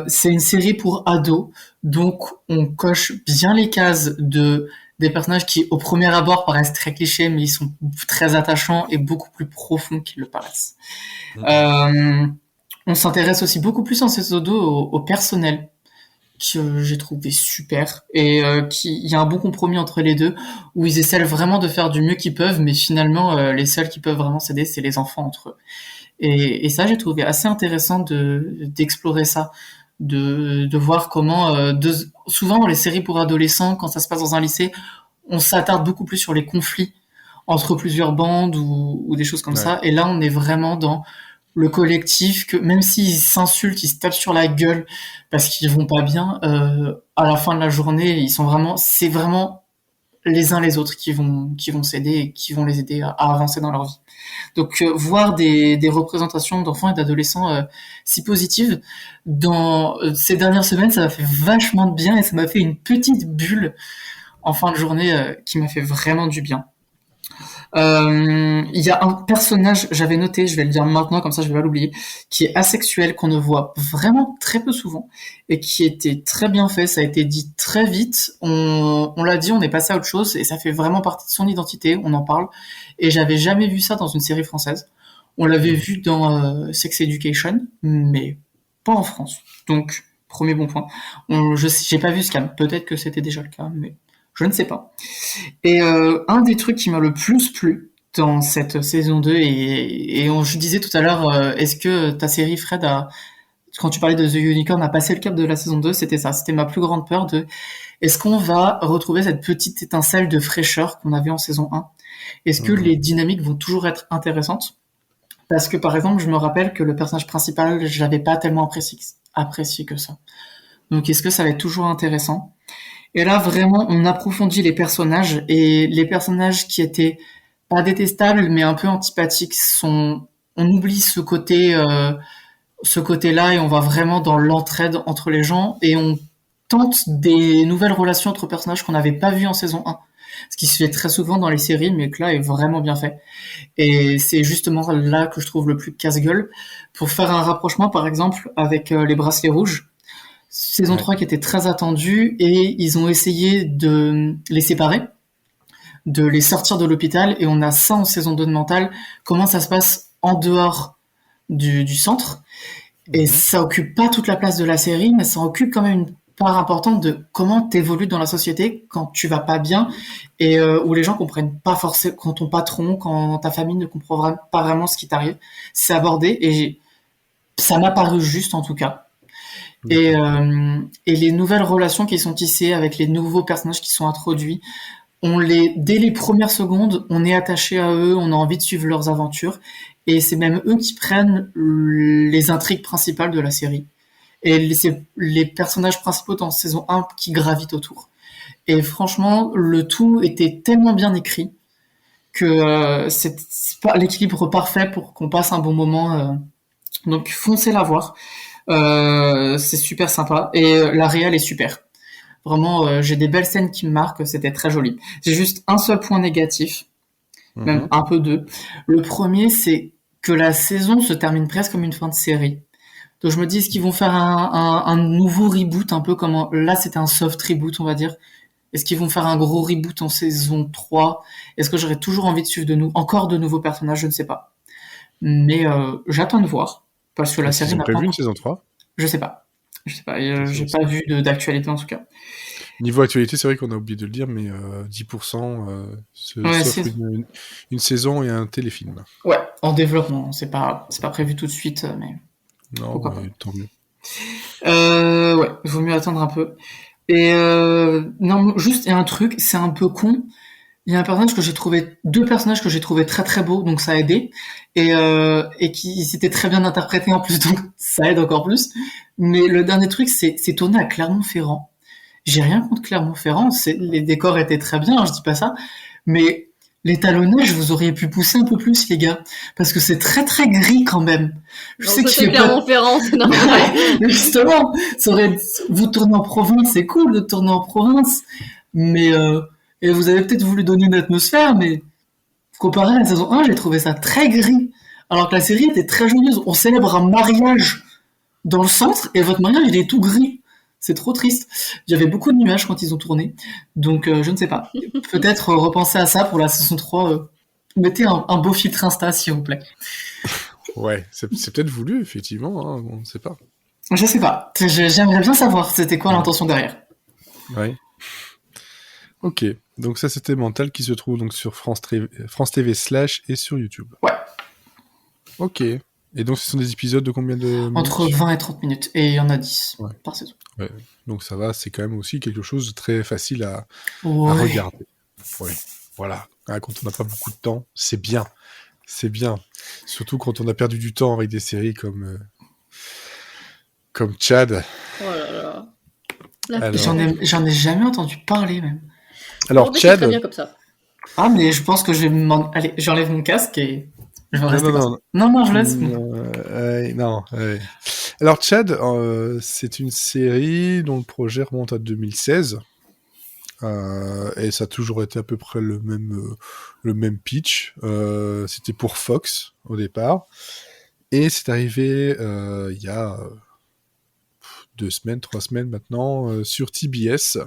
[SPEAKER 3] C'est une série pour ados, donc on coche bien les cases des personnages qui, au premier abord, paraissent très clichés, mais ils sont très attachants et beaucoup plus profonds qu'ils le paraissent. On s'intéresse aussi beaucoup plus en ces ados au personnel, que j'ai trouvé super, et il y a un bon compromis entre les deux, où ils essaient vraiment de faire du mieux qu'ils peuvent, mais finalement, les seuls qui peuvent vraiment s'aider, c'est les enfants entre eux. Et ça, j'ai trouvé assez intéressant d'explorer ça, de voir comment souvent dans les séries pour adolescents, quand ça se passe dans un lycée, on s'attarde beaucoup plus sur les conflits entre plusieurs bandes ou des choses comme ça. Et là, on est vraiment dans le collectif, que même s'ils s'insultent, ils se tapent sur la gueule parce qu'ils vont pas bien, à la fin de la journée, c'est vraiment les uns les autres qui vont s'aider et qui vont les aider à avancer dans leur vie. Donc voir des représentations d'enfants et d'adolescents si positives dans ces dernières semaines, ça m'a fait vachement de bien et ça m'a fait une petite bulle en fin de journée qui m'a fait vraiment du bien. Il y a un personnage, j'avais noté, je vais le dire maintenant, comme ça je vais pas l'oublier, qui est asexuel, qu'on ne voit vraiment très peu souvent, et qui était très bien fait, ça a été dit très vite, on l'a dit, on est passé à autre chose, et ça fait vraiment partie de son identité, on en parle, et j'avais jamais vu ça dans une série française. On l'avait vu dans Sex Education, mais pas en France. Donc, premier bon point. J'ai pas vu Scam, peut-être que c'était déjà le cas, mais je ne sais pas. Et un des trucs qui m'a le plus plu dans cette saison 2, je disais tout à l'heure, est-ce que ta série, Fred, quand tu parlais de The Unicorn, a passé le cap de la saison 2, c'était ça. C'était ma plus grande peur est-ce qu'on va retrouver cette petite étincelle de fraîcheur qu'on avait en saison 1? Est-ce que les dynamiques vont toujours être intéressantes? Parce que, par exemple, je me rappelle que le personnage principal, je l'avais pas tellement apprécié que ça. Donc, est-ce que ça va être toujours intéressant? Et là, vraiment, on approfondit les personnages, et les personnages qui étaient pas détestables, mais un peu antipathiques, on oublie ce côté-là, et on va vraiment dans l'entraide entre les gens, et on tente des nouvelles relations entre personnages qu'on n'avait pas vues en saison 1. Ce qui se fait très souvent dans les séries, mais que là est vraiment bien fait. Et c'est justement là que je trouve le plus casse-gueule. Pour faire un rapprochement, par exemple, avec les Bracelets Rouges, saison 3 qui était très attendue, et ils ont essayé de les séparer, de les sortir de l'hôpital, et on a ça en saison 2 de Mental, comment ça se passe en dehors du centre, et ça occupe pas toute la place de la série, mais ça occupe quand même une part importante de comment t'évolues dans la société quand tu vas pas bien, et où les gens comprennent pas forcément, quand ton patron, quand ta famille ne comprend pas vraiment ce qui t'arrive. C'est abordé, et ça m'a paru juste, en tout cas. Et les nouvelles relations qui sont tissées avec les nouveaux personnages qui sont introduits, dès les premières secondes, on est attaché à eux, on a envie de suivre leurs aventures, et c'est même eux qui prennent les intrigues principales de la série. Et c'est les personnages principaux dans saison 1 qui gravitent autour. Et franchement, le tout était tellement bien écrit que c'est l'équilibre parfait pour qu'on passe un bon moment. Donc foncez la voir. C'est super sympa. Et la réal est super. Vraiment, j'ai des belles scènes qui me marquent, c'était très joli. J'ai juste un seul point négatif, même un peu deux. Le premier, c'est que la saison se termine presque comme une fin de série. Donc je me dis, est-ce qu'ils vont faire un nouveau reboot, un peu comme là c'était un soft reboot, on va dire. Est-ce qu'ils vont faire un gros reboot en saison 3? Est-ce que j'aurai toujours envie de suivre encore de nouveaux personnages? Je ne sais pas. Mais j'attends de voir, parce que la série n'a pas
[SPEAKER 2] prévu une saison 3?
[SPEAKER 3] Je sais pas. J'ai pas vu d'actualité en tout cas.
[SPEAKER 2] Niveau actualité, c'est vrai qu'on a oublié de le dire, mais 10% sauf une saison et un téléfilm.
[SPEAKER 3] Ouais, en développement. C'est pas prévu tout de suite, mais
[SPEAKER 2] non,
[SPEAKER 3] pourquoi pas.
[SPEAKER 2] Tant mieux.
[SPEAKER 3] Ouais, il vaut mieux attendre un peu. Et non, juste un truc, c'est un peu con. Il y a deux personnages que j'ai trouvé très très beaux, donc ça a aidé, et qui s'étaient très bien interprétés en plus, donc ça aide encore plus. Mais le dernier truc, c'est tourné à Clermont-Ferrand. J'ai rien contre Clermont-Ferrand, les décors étaient très bien, je dis pas ça, mais l'étalonnage, vous auriez pu pousser un peu plus, les gars, parce que c'est très très gris quand même. Je
[SPEAKER 1] Non,
[SPEAKER 3] sais
[SPEAKER 1] ça
[SPEAKER 3] qu'il
[SPEAKER 1] c'est
[SPEAKER 3] fait pas.
[SPEAKER 1] Clermont-Ferrand, c'est normal.
[SPEAKER 3] Mais justement, vous tournez en province, c'est cool de tourner en province, mais et vous avez peut-être voulu donner une atmosphère, mais comparé à la saison 1, j'ai trouvé ça très gris. Alors que la série était très joyeuse. On célèbre un mariage dans le centre et votre mariage il est tout gris. C'est trop triste. Il y avait beaucoup de nuages quand ils ont tourné, donc je ne sais pas. Peut-être repenser à ça pour la saison 3. Mettez un beau filtre Insta s'il vous plaît.
[SPEAKER 2] Ouais, c'est peut-être voulu, effectivement, hein, on ne sait pas.
[SPEAKER 3] Je sais pas. J'aimerais bien savoir c'était quoi l'intention derrière.
[SPEAKER 2] Ouais. Ok, donc ça c'était Mental qui se trouve donc sur France TV / et sur YouTube.
[SPEAKER 3] Ouais.
[SPEAKER 2] Ok. Et donc ce sont des épisodes de combien de minutes?
[SPEAKER 3] Entre 20 et 30 minutes. Et il y en a 10 par saison.
[SPEAKER 2] Ouais. Donc ça va, c'est quand même aussi quelque chose de très facile à
[SPEAKER 3] regarder.
[SPEAKER 2] Ouais. Voilà. Quand on n'a pas beaucoup de temps, c'est bien. C'est bien. Surtout quand on a perdu du temps avec des séries comme Chad.
[SPEAKER 1] Oh là là.
[SPEAKER 3] Alors... J'en ai jamais entendu parler même.
[SPEAKER 2] Alors Chad.
[SPEAKER 1] Très bien comme ça.
[SPEAKER 3] Ah mais je pense que je vais Allez, j'enlève mon casque et je vais rester. Non, je laisse.
[SPEAKER 2] Non. Alors Chad, c'est une série dont le projet remonte à 2016. Et ça a toujours été à peu près le même pitch. C'était pour Fox au départ. Et c'est arrivé il y a 2 semaines, 3 semaines maintenant, sur TBS,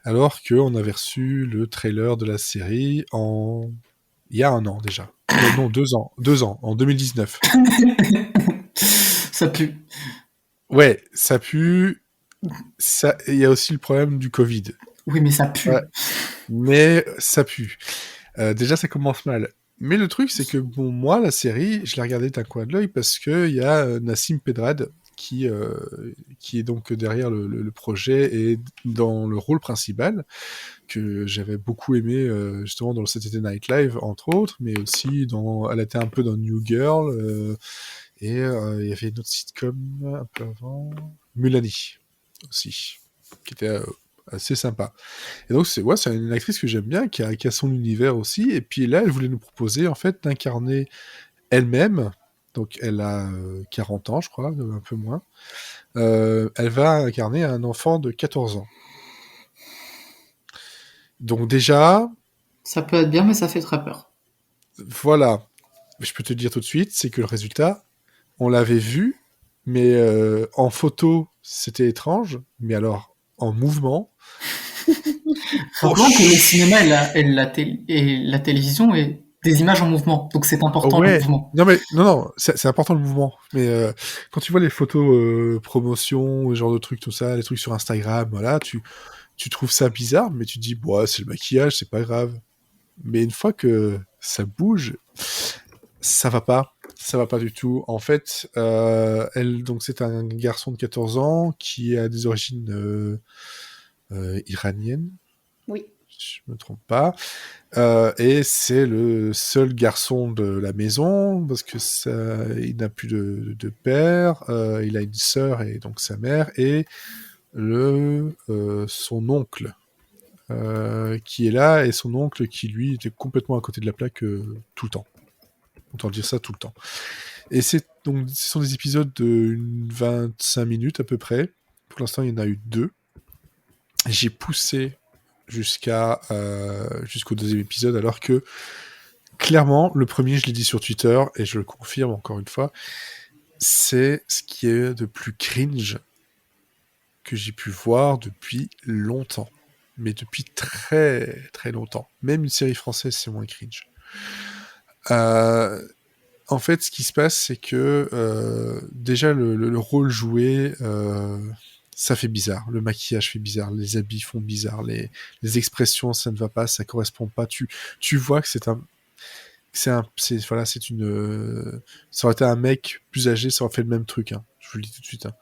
[SPEAKER 2] alors qu'on avait reçu le trailer de la série il y a 1 an déjà. Non, 2 ans. 2 ans, en 2019.
[SPEAKER 3] Ça pue.
[SPEAKER 2] Ouais, ça pue. Il y a aussi le problème du Covid.
[SPEAKER 3] Oui, mais ça pue. Ouais.
[SPEAKER 2] Mais ça pue. Déjà, ça commence mal. Mais le truc, c'est que moi, la série, je l'ai regardée d'un coin de l'œil parce qu'il y a Nassim Pedrad qui est donc derrière le projet et dans le rôle principal, que j'avais beaucoup aimé justement dans le Saturday Night Live, entre autres, mais aussi elle était un peu dans New Girl, et il y avait une autre sitcom un peu avant, Mulani aussi, qui était assez sympa. Et donc c'est une actrice que j'aime bien, qui a son univers aussi, et puis là elle voulait nous proposer en fait d'incarner elle-même, donc elle a 40 ans je crois, un peu moins, elle va incarner un enfant de 14 ans. Donc déjà...
[SPEAKER 3] Ça peut être bien, mais ça fait très peur.
[SPEAKER 2] Voilà. Je peux te dire tout de suite, c'est que le résultat, on l'avait vu, mais en photo, c'était étrange, mais alors, en mouvement...
[SPEAKER 3] Rappelons que le cinéma et la télévision est des images en mouvement, donc c'est important le mouvement.
[SPEAKER 2] Non, c'est important le mouvement, mais quand tu vois les photos promotion, ce genre de trucs, tout ça, les trucs sur Instagram, voilà, tu trouves ça bizarre, mais tu te dis, c'est le maquillage, c'est pas grave. Mais une fois que ça bouge, ça va pas du tout. En fait, donc c'est un garçon de 14 ans qui a des origines iraniennes.
[SPEAKER 1] Oui.
[SPEAKER 2] Je me trompe pas. Et c'est le seul garçon de la maison parce que il n'a plus de père. Il a une sœur et donc sa mère et son oncle qui est là, et son oncle qui lui était complètement à côté de la plaque tout le temps. Autant dire ça tout le temps. Et ce sont des épisodes de 25 minutes à peu près. Pour l'instant, il y en a eu 2. J'ai poussé jusqu'au 2e épisode, alors que clairement, le premier, je l'ai dit sur Twitter, et je le confirme encore une fois, c'est ce qui est de plus cringe que j'ai pu voir depuis longtemps. Mais depuis très très longtemps. Même une série française, c'est moins cringe. En fait, ce qui se passe, c'est que déjà le rôle joué, ça fait bizarre. Le maquillage fait bizarre, les habits font bizarre, les expressions, ça ne va pas, ça correspond pas. Tu vois que ça aurait été un mec plus âgé, ça aurait fait le même truc. Hein. Je vous le dis tout de suite. Hein.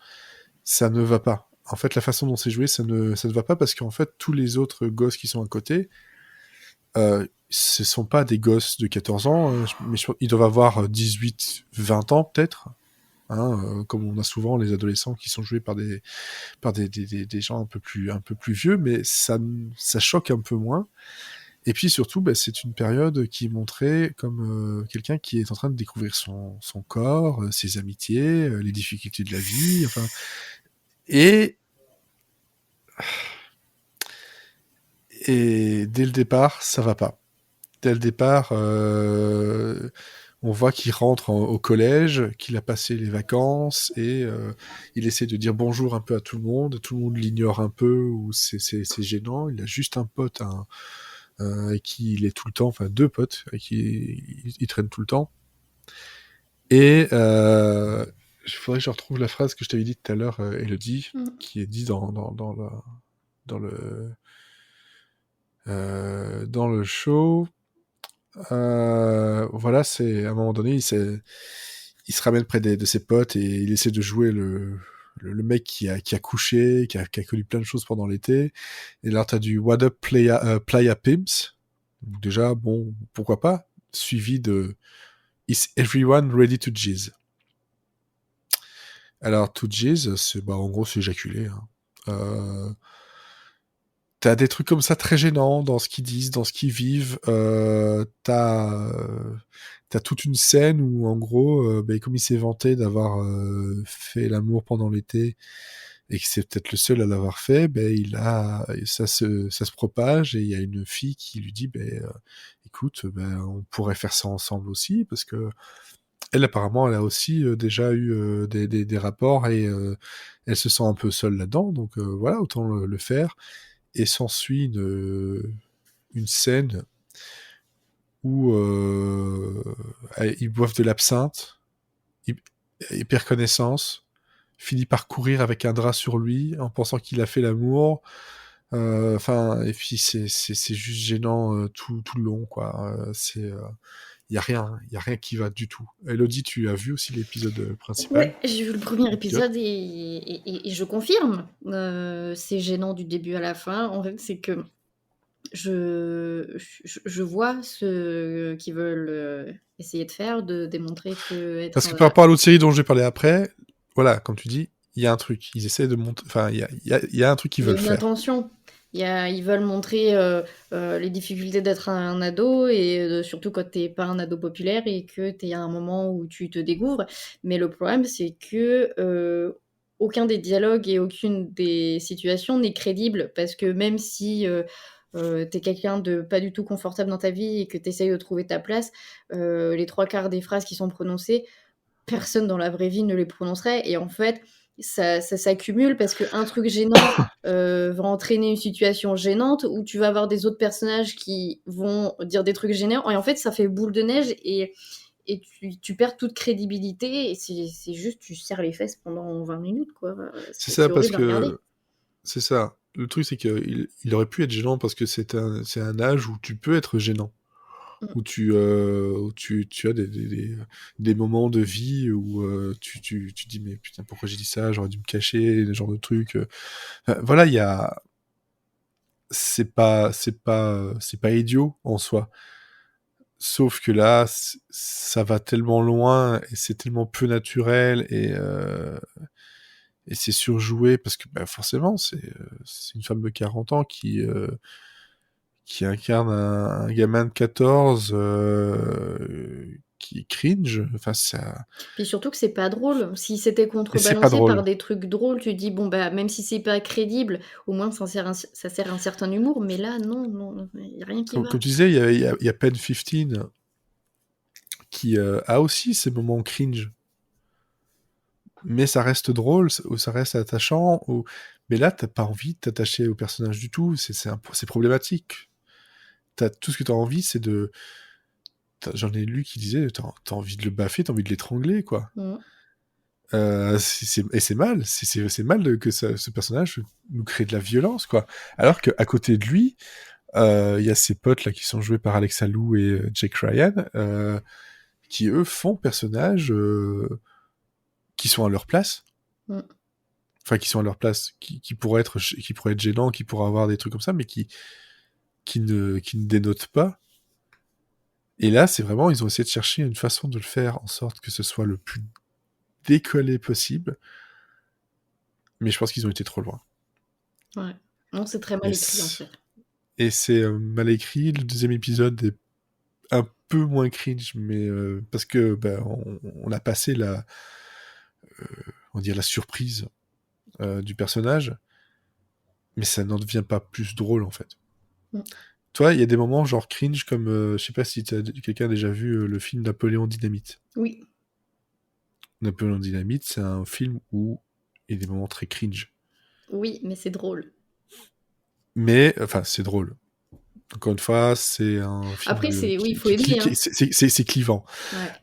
[SPEAKER 2] Ça ne va pas. En fait, la façon dont c'est joué, ça ne va pas parce qu'en fait, tous les autres gosses qui sont à côté ce sont pas des gosses de 14 ans, mais ils doivent avoir 18, 20 ans peut-être. Hein, comme on a souvent les adolescents qui sont joués par des gens un peu plus vieux, mais ça choque un peu moins. Et puis surtout, c'est une période qui est montrée comme quelqu'un qui est en train de découvrir son corps, ses amitiés, les difficultés de la vie, enfin. Et dès le départ, ça va pas. Dès le départ, on voit qu'il rentre au collège, qu'il a passé les vacances et il essaie de dire bonjour un peu à tout le monde l'ignore un peu ou c'est gênant. Il a juste un pote avec qui il est tout le temps, enfin 2 potes avec qui il traîne tout le temps. Et il faudrait que je retrouve la phrase que je t'avais dit tout à l'heure, Elodie, qui est dit dans le show. Voilà, c'est à un moment donné, il se ramène près de ses potes et il essaie de jouer le mec qui a couché, qui a connu plein de choses pendant l'été. Et là, t'as du What Up Playa Pimps. Donc déjà, bon, pourquoi pas, suivi de Is Everyone Ready to Jizz? Alors, to jizz, c'est, en gros, c'est éjaculer. Hein. T'as des trucs comme ça très gênants dans ce qu'ils disent, dans ce qu'ils vivent. T'as toute une scène où, en gros, comme il s'est vanté d'avoir fait l'amour pendant l'été et que c'est peut-être le seul à l'avoir fait, ça se propage et il y a une fille qui lui dit, écoute, on pourrait faire ça ensemble aussi parce que elle, apparemment, elle a aussi déjà eu des rapports et elle se sent un peu seule là-dedans, donc voilà, autant le faire. Et s'ensuit une scène où ils boivent de l'absinthe, il perd connaissance, finit par courir avec un drap sur lui en pensant qu'il a fait l'amour. Et puis c'est juste gênant tout le long, quoi. Il y a rien qui va du tout. Elodie, tu as vu aussi l'épisode principal?
[SPEAKER 1] Ouais, j'ai vu le premier épisode et je confirme. C'est gênant du début à la fin. En fait, c'est que je vois ce qu'ils veulent essayer de faire, de démontrer que être.
[SPEAKER 2] Parce que par rapport à l'autre série dont je vais parler après, voilà, comme tu dis, il y a un truc. Ils essaient de montrer. Enfin, il y a un truc qu'ils veulent faire.
[SPEAKER 1] Il y a une intention. Ils veulent montrer les difficultés d'être un ado et surtout quand t'es pas un ado populaire et que t'es à un moment où tu te découvres. Mais le problème, c'est que aucun des dialogues et aucune des situations n'est crédible parce que même si t'es quelqu'un de pas du tout confortable dans ta vie et que t'essayes de trouver ta place, les 3/4 des phrases qui sont prononcées, personne dans la vraie vie ne les prononcerait. Et en fait, ça s'accumule parce qu'un truc gênant va entraîner une situation gênante où tu vas avoir des autres personnages qui vont dire des trucs gênants. Et en fait, ça fait boule de neige et tu perds toute crédibilité. Et c'est juste, tu serres les fesses pendant 20 minutes, quoi.
[SPEAKER 2] C'est ça, parce
[SPEAKER 1] horrible à regarder.
[SPEAKER 2] que... C'est ça. Le truc, c'est qu'il aurait pu être gênant parce que c'est un âge où tu peux être gênant. Où tu as des moments de vie où tu dis mais putain, pourquoi j'ai dit ça, j'aurais dû me cacher, ce genre de trucs. Voilà, il y a... C'est pas idiot en soi. Sauf que là, ça va tellement loin et c'est tellement peu naturel et c'est surjoué parce que forcément, c'est une femme de 40 ans qui incarne un gamin de 14 qui est cringe. Enfin, ça...
[SPEAKER 1] Puis surtout que c'est pas drôle. Si c'était
[SPEAKER 2] Et c'est pas
[SPEAKER 1] contrebalancé par
[SPEAKER 2] drôle.
[SPEAKER 1] des trucs drôles, tu dis, bon, même si c'est pas crédible, au moins ça sert un certain humour. Mais là, non, il n'y a rien qui va.
[SPEAKER 2] Comme tu disais, il y a Pen 15 qui a aussi ces moments cringe. Mais ça reste drôle, ou ça reste attachant. Mais là, t'as pas envie de t'attacher au personnage du tout. C'est problématique. Tout ce que t'as envie, c'est de... J'en ai lu qui disait, t'as envie de le baffer, t'as envie de l'étrangler, quoi. Et c'est mal. C'est mal que ce personnage nous crée de la violence, quoi. Alors qu'à côté de lui, il y a ses potes là qui sont joués par Alexa Lou et Jake Ryan, qui eux font personnages qui sont à leur place. Enfin, qui sont à leur place, qui pourraient être gênants, qui pourraient avoir des trucs comme ça, mais qui qui ne dénote pas. Et là, c'est vraiment, ils ont essayé de chercher une façon de le faire en sorte que ce soit le plus décollé possible. Mais je pense qu'ils ont été trop loin.
[SPEAKER 1] Ouais. Non, c'est très mal écrit, en fait.
[SPEAKER 2] Et c'est mal écrit. Le deuxième épisode est un peu moins cringe, mais parce que on a passé la surprise du personnage, mais ça n'en devient pas plus drôle, en fait. Toi, il y a des moments genre cringe, comme je sais pas si quelqu'un a déjà vu le film Napoléon Dynamite.
[SPEAKER 1] Oui.
[SPEAKER 2] Napoléon Dynamite, c'est un film où il y a des moments très cringe.
[SPEAKER 1] Oui, mais c'est drôle.
[SPEAKER 2] Mais, enfin, c'est drôle. Encore une fois, c'est un film
[SPEAKER 1] Après, il faut aimer.
[SPEAKER 2] c'est clivant.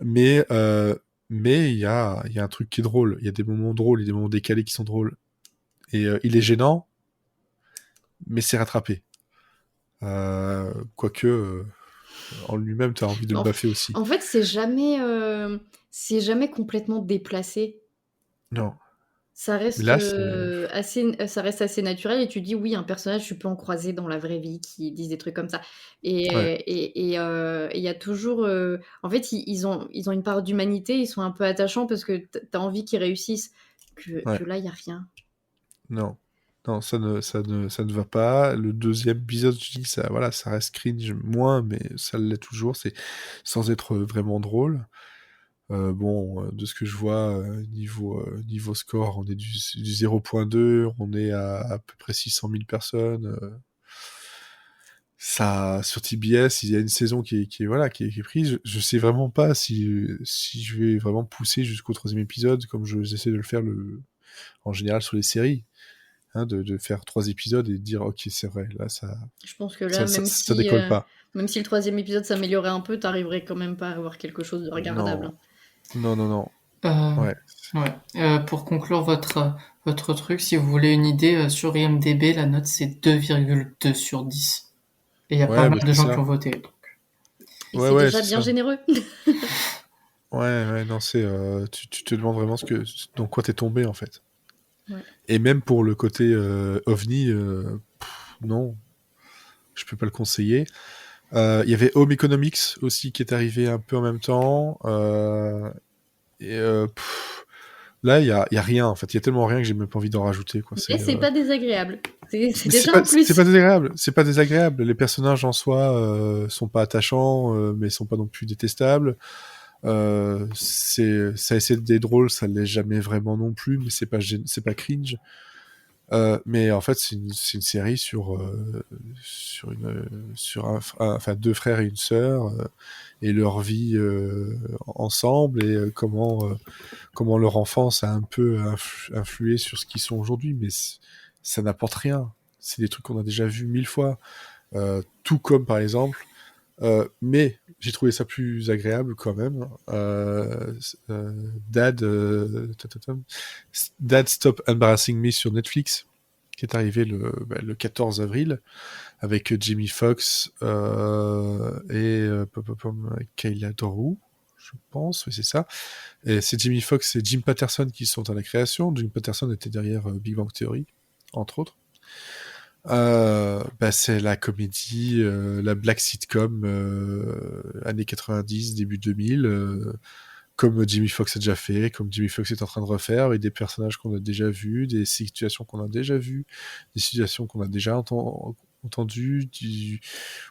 [SPEAKER 1] Ouais.
[SPEAKER 2] Mais il y a un truc qui est drôle. Il y a des moments drôles, il y a des moments décalés qui sont drôles. Et il est gênant, mais c'est rattrapé. Quoique, en lui-même, tu as envie de le baffer aussi.
[SPEAKER 1] En fait, c'est jamais complètement déplacé.
[SPEAKER 2] Non.
[SPEAKER 1] Ça reste,
[SPEAKER 2] Là,
[SPEAKER 1] ça reste assez naturel et tu dis oui, un personnage, tu peux en croiser dans la vraie vie qui disent des trucs comme ça. Et
[SPEAKER 2] Ouais.
[SPEAKER 1] il y a toujours, en fait, ils ont une part d'humanité, ils sont un peu attachants parce que tu as envie qu'ils réussissent. Que là, il y a rien.
[SPEAKER 2] Non. Non, ça ne va pas. Le deuxième épisode, je dis, ça reste cringe moins, mais ça l'est toujours. C'est sans être vraiment drôle. De ce que je vois, niveau score, on est du 0.2, on est à peu près 600 000 personnes. Ça, sur TBS, il y a une saison qui est prise. Je sais vraiment pas si je vais vraiment pousser jusqu'au troisième épisode, comme j'essaie de le faire en général sur les séries. De faire 3 épisodes et de dire ok, c'est vrai, là ça.
[SPEAKER 1] Je pense que là,
[SPEAKER 2] ça décolle pas.
[SPEAKER 1] Même si le troisième épisode s'améliorait un peu, t'arriverais quand même pas à avoir quelque chose de regardable.
[SPEAKER 2] Non.
[SPEAKER 3] Ouais. Pour conclure votre truc, si vous voulez une idée, sur IMDb, la note c'est 2,2 sur 10. Et il y a pas mal de gens qui ont voté. Donc.
[SPEAKER 1] Et c'est déjà bien généreux.
[SPEAKER 2] Non, tu te demandes vraiment dans quoi t'es tombé en fait.
[SPEAKER 1] Ouais.
[SPEAKER 2] Et même pour le côté OVNI, non, je peux pas le conseiller. Il y avait Home Economics aussi qui est arrivé un peu en même temps. Là, il y a rien en fait. Il y a tellement rien que j'ai même pas envie d'en rajouter. Quoi.
[SPEAKER 1] Mais c'est pas désagréable. C'est déjà
[SPEAKER 2] pas,
[SPEAKER 1] un plus.
[SPEAKER 2] C'est pas désagréable. Les personnages en soi sont pas attachants, mais sont pas non plus détestables. Ça essaie d'être drôle, ça l'est jamais vraiment non plus, mais c'est pas cringe. Mais en fait, c'est une série sur deux frères et une sœur et leur vie ensemble et comment leur enfance a un peu influé sur ce qu'ils sont aujourd'hui, mais ça n'apporte rien. C'est des trucs qu'on a déjà vus 1000 fois. Tout comme par exemple, mais j'ai trouvé ça plus agréable quand même. Dad Stop Embarrassing Me sur Netflix, qui est arrivé le 14 avril, avec Jamie Foxx et Kayla Dorou, je pense, oui c'est ça. Et c'est Jamie Foxx et Jim Patterson qui sont à la création. Jim Patterson était derrière Big Bang Theory, entre autres. C'est la comédie, la black sitcom années 90, début 2000, comme Jamie Foxx a déjà fait, comme Jamie Foxx est en train de refaire, avec des personnages qu'on a déjà vus, des situations qu'on a déjà vues, des situations qu'on a déjà entendues.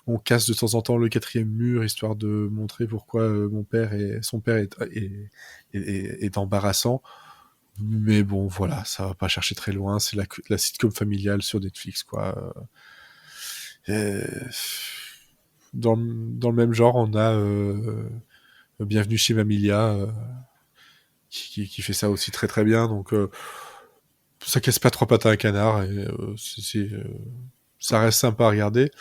[SPEAKER 2] On casse de temps en temps le 4e mur, histoire de montrer pourquoi son père est embarrassant. Mais bon, voilà, ça va pas chercher très loin. C'est la sitcom familiale sur Netflix, quoi. Dans le même genre, on a Bienvenue chez Mamilia, qui fait ça aussi très très bien. Donc, ça casse pas trois pattes à un canard. Et, ça reste sympa à regarder.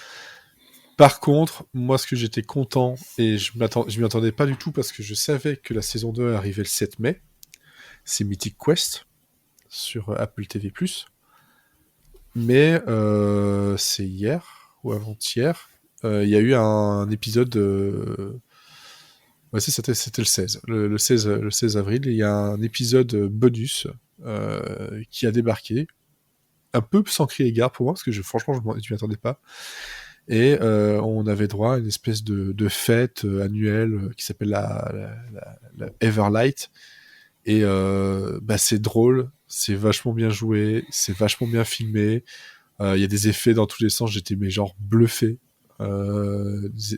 [SPEAKER 2] Par contre, moi, ce que j'étais content, et je m'y attendais pas du tout parce que je savais que la saison 2 arrivait le 7 mai, c'est Mythic Quest sur Apple TV+. Mais c'est hier ou avant-hier, il y a eu un épisode. C'était le 16. Le 16 avril, il y a un épisode bonus qui a débarqué. Un peu sans crier gare pour moi, parce que franchement, je m'y attendais pas. Et on avait droit à une espèce de fête annuelle qui s'appelle la Everlight. Et c'est drôle, c'est vachement bien joué, c'est vachement bien filmé. Il y a des effets dans tous les sens, j'étais mais genre bluffé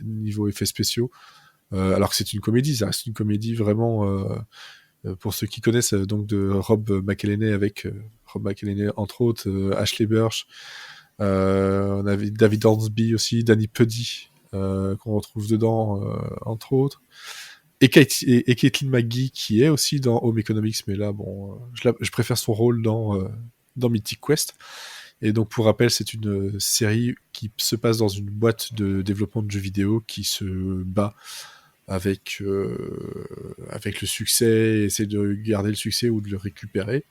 [SPEAKER 2] niveau effets spéciaux. Alors que c'est une comédie, ça reste une comédie vraiment... pour ceux qui connaissent, donc de Rob McElhenney avec Rob McElhenney entre autres, Ashley Burch, on avait David Hornsby aussi, Danny Puddy qu'on retrouve dedans entre autres, et Caitlin McGee qui est aussi dans Home Economics, mais là bon, je préfère son rôle dans Mythic Quest. Et donc pour rappel, c'est une série qui se passe dans une boîte de développement de jeux vidéo qui se bat avec le succès, essayer de garder le succès ou de le récupérer.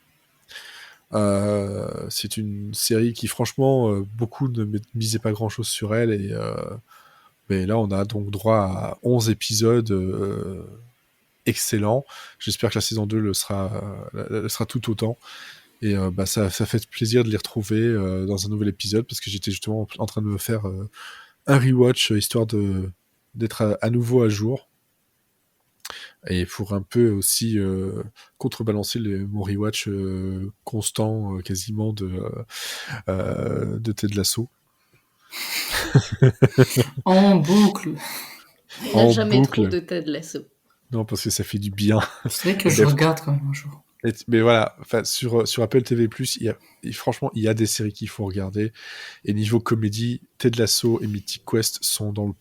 [SPEAKER 2] C'est une série qui franchement beaucoup ne misaient pas grand chose sur elle, mais là on a donc droit à 11 épisodes excellents. J'espère que la saison 2 le sera tout autant, et ça fait plaisir de les retrouver dans un nouvel épisode, parce que j'étais justement en train de me faire un rewatch histoire d'être à nouveau à jour, et pour un peu aussi contrebalancer mon rewatch constant quasiment de Ted Lasso.
[SPEAKER 3] En boucle.
[SPEAKER 1] Il n'a jamais trop de Ted Lasso.
[SPEAKER 2] Non, parce que ça fait du bien.
[SPEAKER 3] C'est vrai que je regarde quand même un jour.
[SPEAKER 2] Mais voilà, sur Apple TV+, franchement, il y a des séries qu'il faut regarder. Et niveau comédie, Ted Lasso et Mythic Quest sont dans le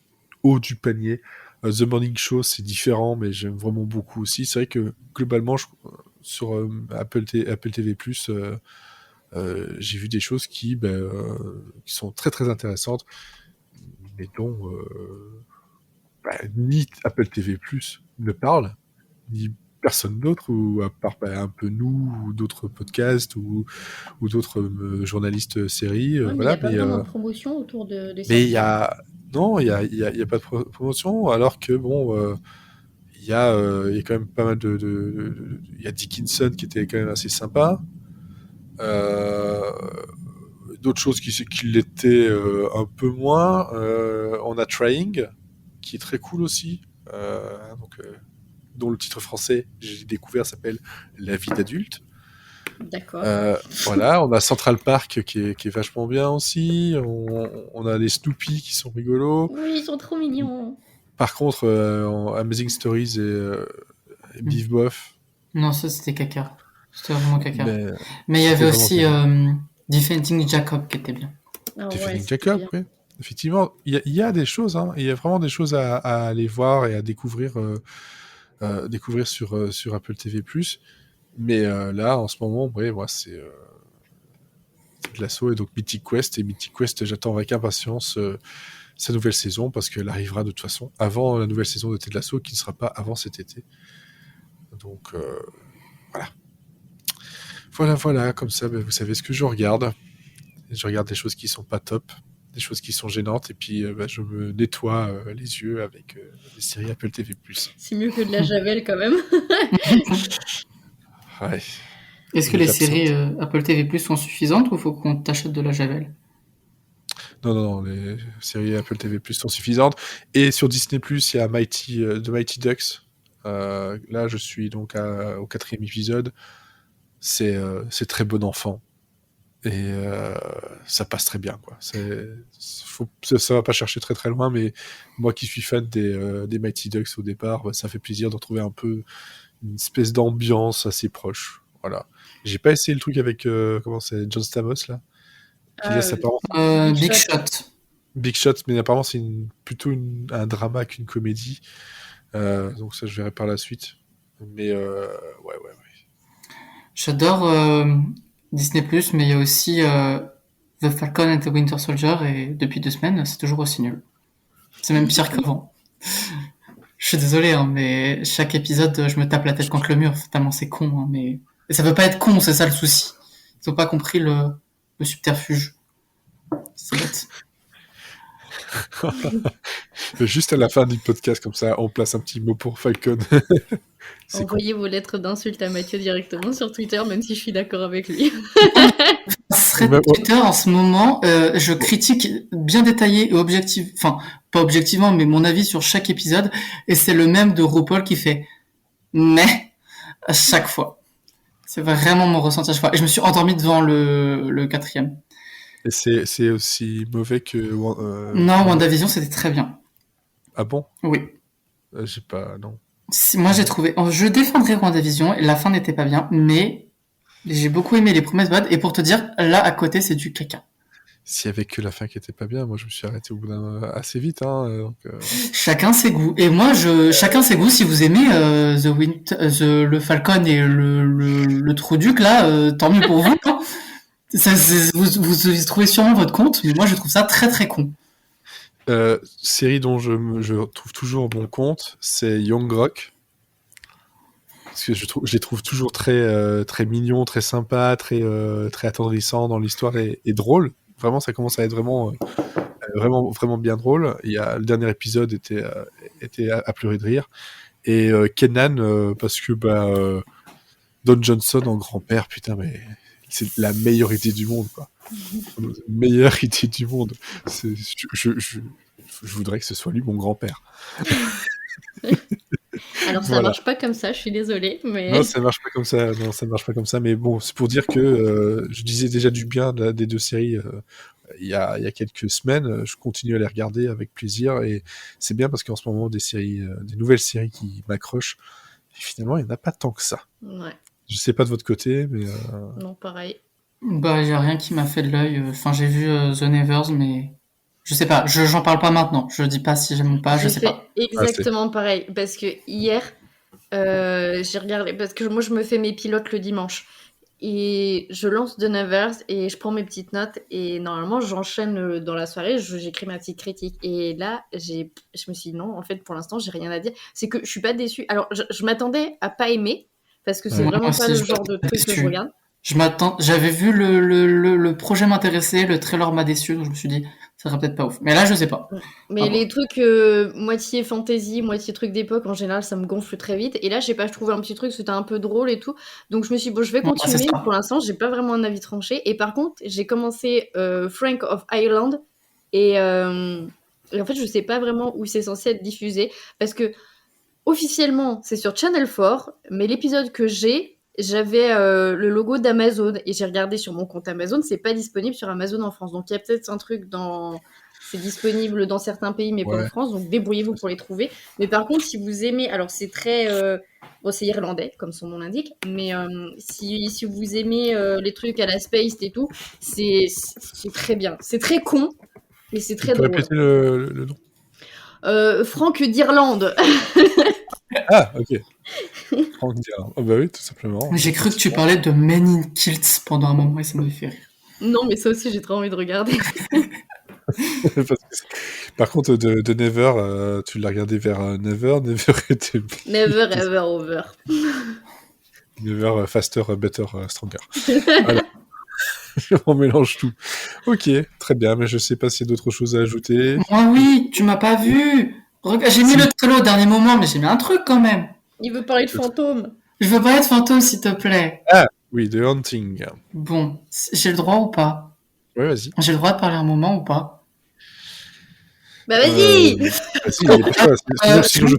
[SPEAKER 2] haut du panier. The Morning Show, c'est différent, mais j'aime vraiment beaucoup aussi. C'est vrai que globalement, sur Apple TV+, j'ai vu des choses qui sont très très intéressantes, mais dont ni Apple TV+ ne parle, ni personne d'autre, ou à part un peu nous, ou d'autres podcasts, ou d'autres journalistes séries.
[SPEAKER 1] Ouais, mais il n'y a pas vraiment de promotion autour de ça.
[SPEAKER 2] Mais il y a pas de promotion, alors que bon, il y a quand même pas mal il y a Dickinson qui était quand même assez sympa. D'autres choses qui l'étaient un peu moins. On a Trying, qui est très cool aussi, dont le titre français, j'ai découvert, s'appelle La vie d'adulte.
[SPEAKER 1] D'accord.
[SPEAKER 2] Voilà, on a Central Park qui est vachement bien aussi. On a les Snoopy qui sont rigolos.
[SPEAKER 1] Oui, ils sont trop mignons.
[SPEAKER 2] Par contre, Amazing Stories et Beef Boff.
[SPEAKER 3] Non, ça c'était caca. C'était vraiment caca. Mais il y avait aussi Defending Jacob qui était bien.
[SPEAKER 2] Defending Jacob, oui. Effectivement, il y a des choses, hein. Il y a vraiment des choses à aller voir et à découvrir sur Apple TV+. Mais là, en ce moment, moi, c'est de l'assaut, et donc Mythic Quest. Et Mythic Quest, j'attends avec impatience sa nouvelle saison, parce qu'elle arrivera de toute façon avant la nouvelle saison de Ted Lasso, qui ne sera pas avant cet été. Donc, voilà, comme ça, vous savez ce que je regarde. Je regarde des choses qui sont pas top, des choses qui sont gênantes, et puis je me nettoie les yeux avec des séries Apple TV+.
[SPEAKER 1] C'est mieux que de la Javel quand même.
[SPEAKER 2] Ouais.
[SPEAKER 3] Est-ce que les séries Apple TV+ sont suffisantes, ou faut qu'on t'achète de la Javel?
[SPEAKER 2] Non, les séries Apple TV+ sont suffisantes. Et sur Disney+, il y a The Mighty Ducks. Là, je suis donc au 4e épisode. C'est très bon enfant. Et ça passe très bien, quoi. Ça va pas chercher très très loin, mais moi qui suis fan des Mighty Ducks au départ, ça fait plaisir de retrouver un peu une espèce d'ambiance assez proche. Voilà. J'ai pas essayé le truc avec comment c'est, John Stamos là, qui laisse apparemment
[SPEAKER 3] Big Shot.
[SPEAKER 2] Big Shot, mais apparemment c'est plutôt un drama qu'une comédie. Donc ça, je verrai par la suite. Mais ouais.
[SPEAKER 3] J'adore Disney+, mais il y a aussi The Falcon and the Winter Soldier, et depuis 2 semaines, c'est toujours aussi nul. C'est même pire qu'avant. Je suis désolé, hein, mais chaque épisode, je me tape la tête contre le mur, tellement c'est con. Hein, mais et ça veut pas être con, c'est ça le souci. Ils ont pas compris le subterfuge. C'est bête.
[SPEAKER 2] Juste à la fin du podcast, comme ça, on place un petit mot pour Falcon.
[SPEAKER 1] Envoyez vos lettres d'insultes à Mathieu directement sur Twitter, même si je suis d'accord avec lui.
[SPEAKER 3] thread Twitter en ce moment, je critique bien détaillé et objectif, enfin pas objectivement, mais mon avis sur chaque épisode, et c'est le même de RuPaul qui fait mais à chaque fois. C'est vraiment mon ressenti à chaque fois. Et je me suis endormi devant le quatrième.
[SPEAKER 2] Et c'est aussi mauvais que...
[SPEAKER 3] Non, WandaVision, c'était très bien.
[SPEAKER 2] Ah bon?
[SPEAKER 3] Oui.
[SPEAKER 2] J'ai pas... Non.
[SPEAKER 3] Moi, j'ai trouvé... Je défendrais WandaVision, la fin n'était pas bien, mais j'ai beaucoup aimé les premiers épisodes, et pour te dire, là, à côté, c'est du caca.
[SPEAKER 2] S'il y avait que la fin qui était pas bien, moi je me suis arrêté au bout assez vite. Donc,
[SPEAKER 3] Chacun ses goûts. Et moi, chacun ses goûts. Si vous aimez le Falcon et le Trou-Duc, là, tant mieux pour vous. Hein. Vous trouvez sûrement votre compte, mais moi je trouve ça très très con.
[SPEAKER 2] Série dont je trouve toujours mon compte, c'est Young Rock. Parce que je les trouve toujours très, très mignons, très sympas, très, très attendrissants dans l'histoire et drôle. Vraiment, ça commence à être vraiment bien drôle. Le dernier épisode était à pleurer de rire. Et Kenan, parce que Don Johnson en grand-père, putain, mais c'est la meilleure idée du monde, quoi. Meilleure idée du monde. Je voudrais que ce soit lui mon grand-père.
[SPEAKER 1] Alors ça marche pas comme ça, je suis désolée, mais...
[SPEAKER 2] Non, ça marche pas comme ça. Non, ça marche pas comme ça. Mais bon, c'est pour dire que je disais déjà du bien des deux séries il y a quelques semaines. Je continue à les regarder avec plaisir et c'est bien parce qu'en ce moment des nouvelles séries qui m'accrochent. Et finalement, il n'y en a pas tant que ça.
[SPEAKER 1] Ouais.
[SPEAKER 2] Je sais pas de votre côté, mais...
[SPEAKER 1] Non, pareil.
[SPEAKER 3] J'ai rien qui m'a fait de l'œil. Enfin, j'ai vu The Nevers, mais... Je sais pas, j'en parle pas maintenant. Je dis pas si j'aime ou pas, je sais pas.
[SPEAKER 1] Exactement pareil, parce que hier, j'ai regardé, parce que moi je me fais mes pilotes le dimanche, et je lance The Nevers, et je prends mes petites notes, et normalement j'enchaîne dans la soirée, j'écris ma petite critique. Et là, je me suis dit non, en fait pour l'instant j'ai rien à dire. C'est que je suis pas déçue. Alors je m'attendais à pas aimer, parce que c'est vraiment pas le genre de truc que je regarde.
[SPEAKER 3] J'avais vu le projet m'intéresser, le trailer m'a déçu, donc je me suis dit, ça serait peut-être pas ouf. Mais là, je sais pas.
[SPEAKER 1] Mais les trucs moitié fantasy, moitié truc d'époque, en général, ça me gonfle très vite. Et là, je sais pas, je trouvais un petit truc, c'était un peu drôle et tout. Donc je me suis dit, bon, je vais continuer. Pour l'instant, j'ai pas vraiment un avis tranché. Et par contre, j'ai commencé Frank of Ireland. Et en fait, je sais pas vraiment où c'est censé être diffusé. Parce que, officiellement, c'est sur Channel 4. Mais l'épisode que j'avais le logo d'Amazon et j'ai regardé sur mon compte Amazon, c'est pas disponible sur Amazon en France. Donc il y a peut-être un truc c'est disponible dans certains pays mais pas en France, donc débrouillez-vous pour les trouver. Mais par contre, si vous aimez, alors c'est très bon, c'est irlandais comme son nom l'indique, mais si vous aimez les trucs à la Spaced et tout, c'est très bien. C'est très con, mais c'est très drôle.
[SPEAKER 2] Tu peux répéter le nom?
[SPEAKER 1] Franck d'Irlande.
[SPEAKER 2] Ah, ok. Franck d'Irlande. Oh bah oui, tout simplement.
[SPEAKER 3] J'ai cru que tu parlais de Men in Kilts pendant un moment et ça m'avait fait rire.
[SPEAKER 1] Non, mais ça aussi, j'ai trop envie de regarder.
[SPEAKER 2] Par contre, de Never, tu l'as regardé vers Never était...
[SPEAKER 1] Never ever over.
[SPEAKER 2] Never faster, better, stronger. Voilà. On mélange tout. Ok, très bien, mais je sais pas s'il y a d'autres choses à ajouter.
[SPEAKER 3] Moi oui, tu m'as pas vu. J'ai mis le trailer au dernier moment, mais j'ai mis un truc quand même.
[SPEAKER 1] Il veut parler de fantômes.
[SPEAKER 3] Je veux pas être fantôme, s'il te plaît.
[SPEAKER 2] Ah, oui, The Haunting.
[SPEAKER 3] Bon, j'ai le droit ou pas?
[SPEAKER 2] Ouais, vas-y.
[SPEAKER 3] J'ai le droit de parler un moment ou pas?
[SPEAKER 1] Bah vas-y.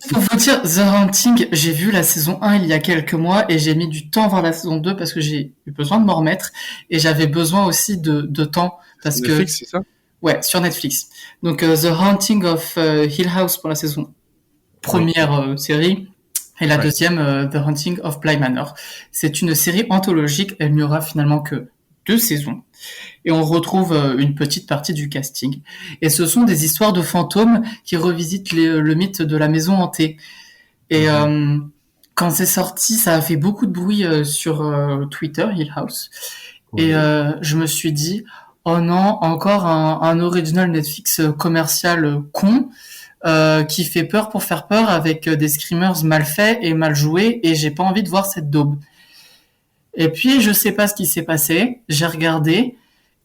[SPEAKER 3] Pour vous dire, The Haunting, j'ai vu la saison 1 il y a quelques mois et j'ai mis du temps à voir la saison 2 parce que j'ai eu besoin de m'en remettre et j'avais besoin aussi de temps parce que...
[SPEAKER 2] Netflix, c'est ça?
[SPEAKER 3] Ouais, sur Netflix. Donc The Haunting of Hill House pour la saison première série et la deuxième The Haunting of Bly Manor. C'est une série anthologique, elle n'y aura finalement que 2 saisons. Et on retrouve une petite partie du casting. Et ce sont des histoires de fantômes qui revisitent le mythe de la maison hantée. Et quand c'est sorti, ça a fait beaucoup de bruit sur Twitter, Hill House. Et je me suis dit, oh non, encore un original Netflix commercial con qui fait peur pour faire peur avec des screamers mal faits et mal joués. Et j'ai pas envie de voir cette daube. Et puis, je sais pas ce qui s'est passé. J'ai regardé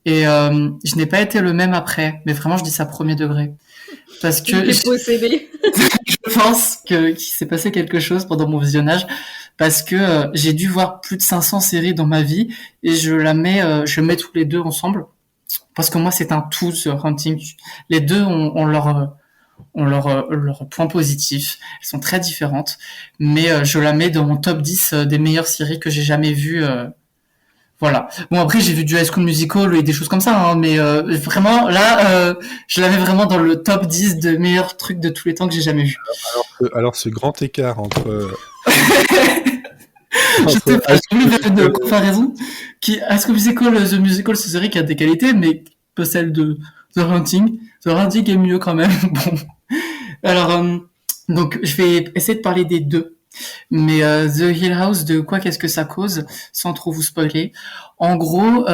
[SPEAKER 3] et je n'ai pas été le même après. Mais vraiment, je dis ça premier degré. Parce que
[SPEAKER 1] possédé.
[SPEAKER 3] je pense qu'il s'est passé quelque chose pendant mon visionnage. parce que j'ai dû voir plus de 500 séries dans ma vie et je mets tous les deux ensemble parce que moi c'est un tout, The Hunting. Les deux ont leur point positif. Elles sont très différentes, mais je la mets dans mon top 10 des meilleures séries que j'ai jamais vues. Voilà. Bon, après, j'ai vu du High School Musical et des choses comme ça, hein, mais vraiment, là, je la mets vraiment dans le top 10 de meilleurs trucs de tous les temps que j'ai jamais vu.
[SPEAKER 2] Alors, ce grand écart entre...
[SPEAKER 3] Je sais pas, j'ai voulu faire une comparaison. High School Musical, The Musical, c'est une série qui a des qualités, mais pas celle de The Hunting. The Hunting est mieux quand même. Bon. Alors, donc, je vais essayer de parler des deux. Mais The Hill House, de quoi qu'est-ce que ça cause, sans trop vous spoiler. En gros,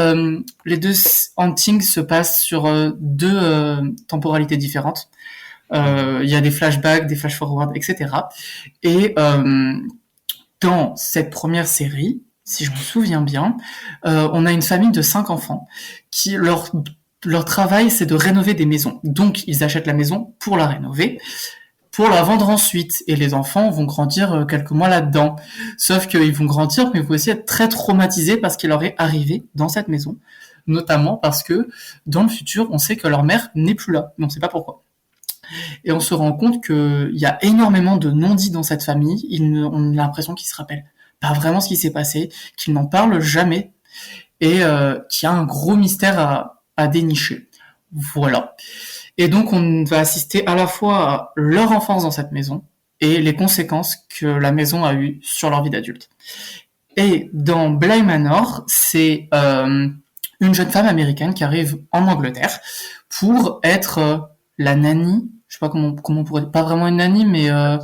[SPEAKER 3] les deux Hauntings se passent sur deux temporalités différentes. Il y a des flashbacks, des flash-forward, etc. Et dans cette première série, si je me souviens bien, on a une famille de 5 enfants qui leur travail, c'est de rénover des maisons. Donc, ils achètent la maison pour la rénover, pour la vendre ensuite. Et les enfants vont grandir quelques mois là-dedans. Sauf qu'ils vont grandir, mais ils vont aussi être très traumatisés parce qu'il leur est arrivé dans cette maison. Notamment parce que, dans le futur, on sait que leur mère n'est plus là. Mais on ne sait pas pourquoi. Et on se rend compte qu'il y a énormément de non-dits dans cette famille. On a l'impression qu'ils se rappellent pas vraiment ce qui s'est passé, qu'ils n'en parlent jamais, et qu'il y a un gros mystère à dénicher. Voilà. Et donc, on va assister à la fois à leur enfance dans cette maison et les conséquences que la maison a eues sur leur vie d'adulte. Et dans Bly Manor, c'est une jeune femme américaine qui arrive en Angleterre pour être la nanny. Je sais pas comment on pourrait dire. Pas vraiment une nanny, mais ouais,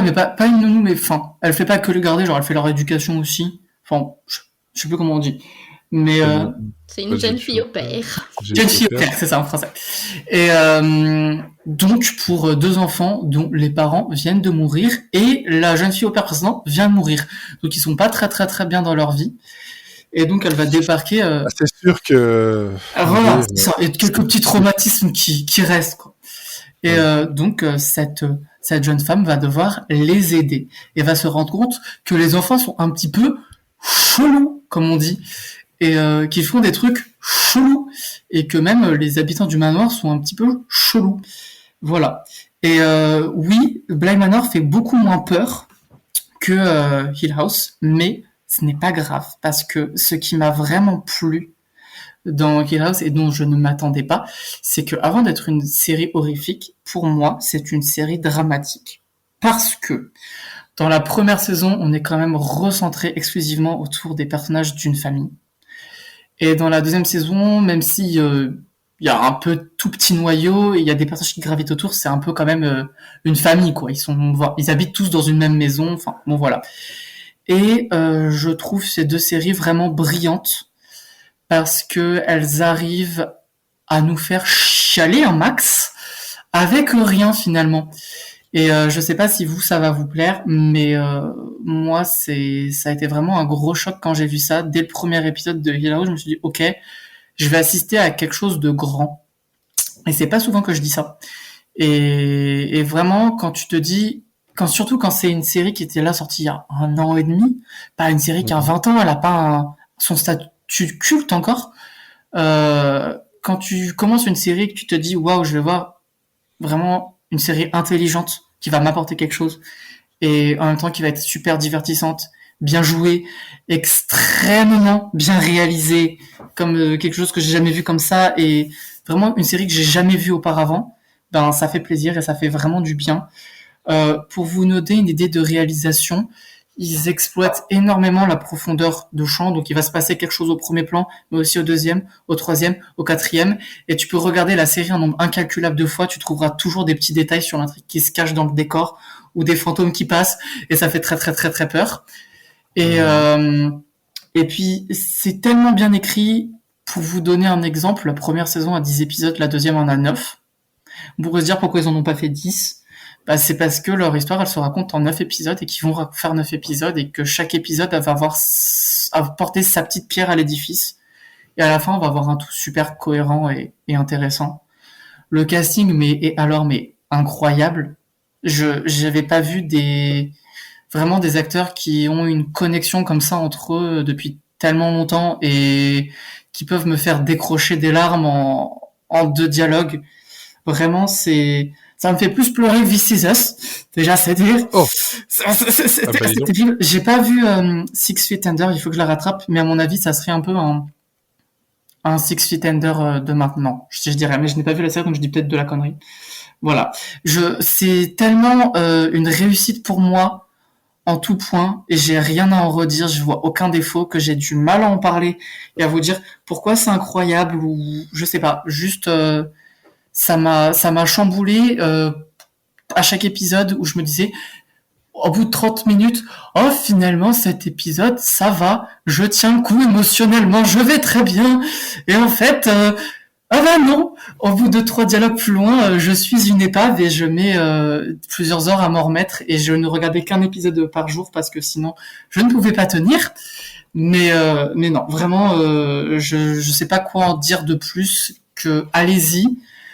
[SPEAKER 3] mais pas une nounou, mais enfin, elle fait pas que le garder, genre elle fait leur éducation aussi. Enfin, je sais plus comment on dit. Mais
[SPEAKER 1] c'est une jeune fille au père.
[SPEAKER 3] Jeune fille au père, c'est ça en français. Et donc pour deux enfants dont les parents viennent de mourir et la jeune fille au père précédent vient de mourir. Donc ils sont pas très très très bien dans leur vie. Et donc elle va débarquer.
[SPEAKER 2] C'est sûr que.
[SPEAKER 3] Voilà, il y a quelques petits traumatismes qui restent, quoi. Et donc cette jeune femme va devoir les aider et va se rendre compte que les enfants sont un petit peu chelous, comme on dit, et qu'ils font des trucs chelous, et que même les habitants du manoir sont un petit peu chelous. Voilà. Et oui, Bly Manor fait beaucoup moins peur que Hill House, mais ce n'est pas grave, parce que ce qui m'a vraiment plu dans Hill House et dont je ne m'attendais pas, c'est que avant d'être une série horrifique, pour moi, c'est une série dramatique. Parce que dans la première saison, on est quand même recentré exclusivement autour des personnages d'une famille. Et dans la deuxième saison, même si il y a un peu tout petit noyau et il y a des personnages qui gravitent autour, c'est un peu quand même une famille, quoi. Ils habitent tous dans une même maison. Enfin, bon, voilà. Et je trouve ces deux séries vraiment brillantes parce que elles arrivent à nous faire chialer un max avec rien finalement. Et je sais pas si ça va vous plaire, mais moi ça a été vraiment un gros choc quand j'ai vu ça. Dès le premier épisode de Hill House, je me suis dit ok, je vais assister à quelque chose de grand. Et c'est pas souvent que je dis ça. Et vraiment quand tu te dis, surtout quand c'est une série qui était là sortie il y a 1 an et demi, pas une série qui a 20 ans, elle a pas son statut culte encore. Quand tu commences une série que tu te dis waouh, je vais voir vraiment une série intelligente qui va m'apporter quelque chose et en même temps qui va être super divertissante, bien jouée, extrêmement bien réalisée, comme quelque chose que j'ai jamais vu comme ça, et vraiment une série que j'ai jamais vue auparavant, ben ça fait plaisir et ça fait vraiment du bien. Pour vous noter une idée de réalisation, ils exploitent énormément la profondeur de champ, donc il va se passer quelque chose au premier plan, mais aussi au deuxième, au troisième, au quatrième, et tu peux regarder la série un nombre incalculable de fois, tu trouveras toujours des petits détails sur l'intrigue qui se cachent dans le décor, ou des fantômes qui passent, et ça fait très très très très peur. Et puis c'est tellement bien écrit. Pour vous donner un exemple, la première saison a 10 épisodes, la deuxième en a 9. On pourrait se dire pourquoi ils en ont pas fait 10. Bah, c'est parce que leur histoire, elle se raconte en 9 épisodes et qu'ils vont faire 9 épisodes et que chaque épisode va apporter sa petite pierre à l'édifice. Et à la fin, on va avoir un tout super cohérent et intéressant. Le casting, mais incroyable. J'avais pas vu vraiment des acteurs qui ont une connexion comme ça entre eux depuis tellement longtemps et qui peuvent me faire décrocher des larmes en deux dialogues. Vraiment, ça me fait plus pleurer que This Is Us. Déjà, c'est dire.
[SPEAKER 2] Oh.
[SPEAKER 3] C'était terrible. J'ai pas vu Six Feet Under, il faut que je la rattrape, mais à mon avis, ça serait un peu un Six Feet Under de maintenant. Je dirais, mais je n'ai pas vu la série, donc je dis peut-être de la connerie. Voilà. C'est tellement une réussite pour moi en tout point, et j'ai rien à en redire, je vois aucun défaut, que j'ai du mal à en parler et à vous dire pourquoi c'est incroyable ou je sais pas, juste ça m'a chamboulé à chaque épisode où je me disais au bout de 30 minutes, oh finalement cet épisode ça va, je tiens le coup émotionnellement, je vais très bien, et en fait ah bah non, au bout de 3 dialogues plus loin, je suis une épave et je mets plusieurs heures à m'en remettre, et je ne regardais qu'un épisode par jour parce que sinon je ne pouvais pas tenir. Mais non, vraiment, je sais pas quoi en dire de plus que allez-y.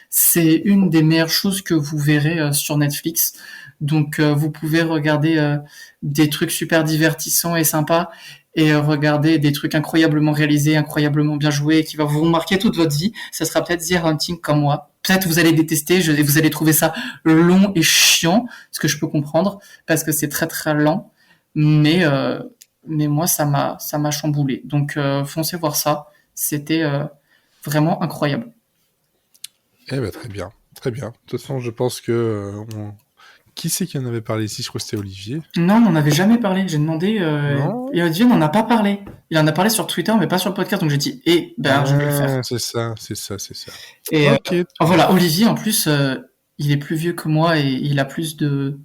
[SPEAKER 3] C'est une des meilleures choses que vous verrez sur Netflix. Donc vous pouvez regarder des trucs super divertissants et sympas, et regarder des trucs incroyablement réalisés, incroyablement bien joués, qui va vous marquer toute votre vie. Ça sera peut-être The Hunting comme moi. Peut-être vous allez détester, vous allez trouver ça long et chiant, ce que je peux comprendre, parce que c'est très très lent. Mais moi, ça m'a chamboulé. Donc foncez voir ça. C'était vraiment incroyable.
[SPEAKER 2] Eh ben, très bien, très bien. De toute façon, je pense que qui c'est qui en avait parlé ici? Je crois que c'était Olivier.
[SPEAKER 3] Non, on n'en avait jamais parlé. J'ai demandé et Olivier n'en a pas parlé. Il en a parlé sur Twitter, mais pas sur le podcast. Donc j'ai dit, je vais le faire.
[SPEAKER 2] C'est ça.
[SPEAKER 3] Et
[SPEAKER 2] Ok.
[SPEAKER 3] voilà, Olivier, en plus, il est plus vieux que moi et il a plus de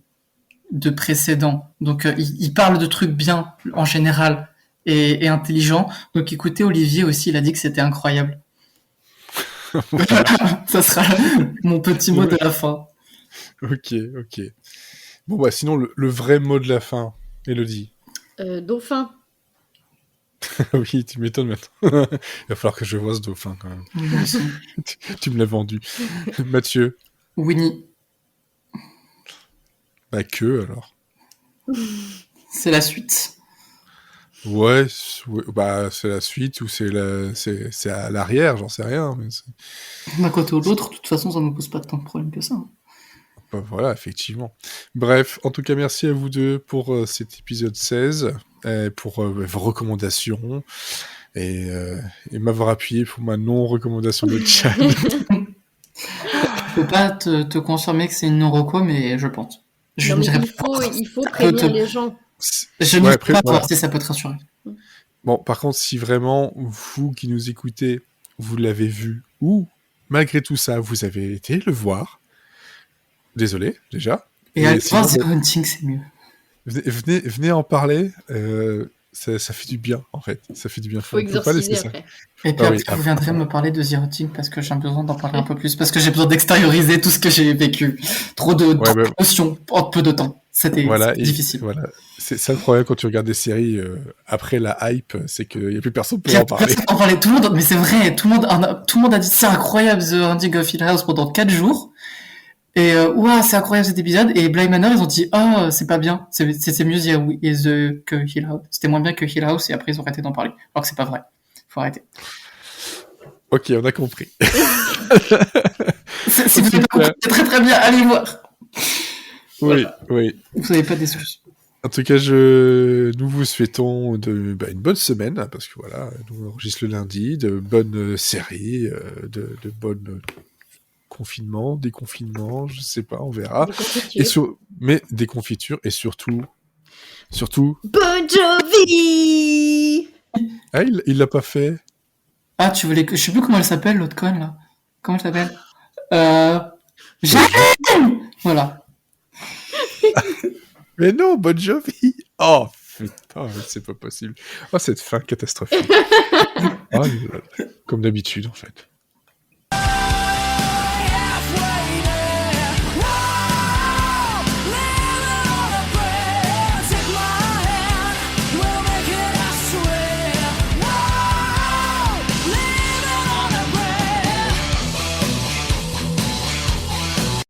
[SPEAKER 3] précédents. Donc il parle de trucs bien en général et intelligents. Donc écoutez, Olivier aussi, il a dit que c'était incroyable. Ça sera mon petit mot de la fin.
[SPEAKER 2] Ok. Bon, bah, sinon, le vrai mot de la fin, Élodie.
[SPEAKER 1] Dauphin.
[SPEAKER 2] Oui, tu m'étonnes maintenant. Il va falloir que je vois ce dauphin, quand même. Tu me l'as vendu. Mathieu.
[SPEAKER 3] Winnie.
[SPEAKER 2] Bah, alors.
[SPEAKER 3] C'est la suite.
[SPEAKER 2] Ouais, bah, c'est la suite ou c'est à l'arrière, j'en sais rien. Mais
[SPEAKER 3] d'un côté ou de l'autre, de toute façon, ça ne nous pose pas tant de problème que ça.
[SPEAKER 2] Bah, voilà, effectivement. Bref, en tout cas, merci à vous deux pour cet épisode 16, pour vos recommandations, et m'avoir appuyé pour ma non-recommandation de chat.
[SPEAKER 3] Je peux pas te confirmer que c'est une non-reco, mais je pense.
[SPEAKER 1] Non, mais il faut prévenir les gens.
[SPEAKER 3] Je ne sais pas voir si ça peut te rassurer.
[SPEAKER 2] Bon, par contre, si vraiment, vous qui nous écoutez, vous l'avez vu, ou malgré tout ça, vous avez été le voir, désolé, déjà.
[SPEAKER 3] Et aller voir The Hunting, c'est mieux.
[SPEAKER 2] Venez en parler, ça fait du bien, en fait. Ça fait du bien.
[SPEAKER 1] Faut exorciser après.
[SPEAKER 3] Et puis après, vous viendrez me parler de The Hunting, parce que j'ai besoin d'en parler un peu plus, parce que j'ai besoin d'extérioriser tout ce que j'ai vécu. Trop d'émotions en peu de temps. C'était difficile.
[SPEAKER 2] Voilà. C'est ça le problème quand tu regardes des séries après la hype, c'est qu'il n'y a plus personne pour en parler.
[SPEAKER 3] Tout le monde, mais c'est vrai, tout le monde a dit c'est incroyable The Hunting of Hill House pendant 4 jours. Et c'est incroyable cet épisode. Et Bly Manor, ils ont dit c'est pas bien, c'est mieux que Hill House. C'était moins bien que Hill House, et après ils ont arrêté d'en parler. Alors que c'est pas vrai. Faut arrêter.
[SPEAKER 2] Ok, on a compris.
[SPEAKER 3] Si vous n'avez pas compris, c'est très très bien, allez voir.
[SPEAKER 2] Oui.
[SPEAKER 3] Vous n'avez pas d'excuses.
[SPEAKER 2] En tout cas, nous vous souhaitons une bonne semaine, parce que voilà, nous enregistrons le lundi, de bonnes séries, de bonnes déconfinements, je sais pas, on verra. Mais des confitures, et surtout...
[SPEAKER 1] Bon Jovi.
[SPEAKER 2] Ah, il l'a pas fait.
[SPEAKER 3] Ah, tu voulais que... Je sais plus comment elle s'appelle, l'autre conne, là. Comment elle s'appelle Voilà.
[SPEAKER 2] Mais non, Bon Jovi. Oh, putain, c'est pas possible. Oh, cette fin catastrophique. Comme d'habitude, en fait.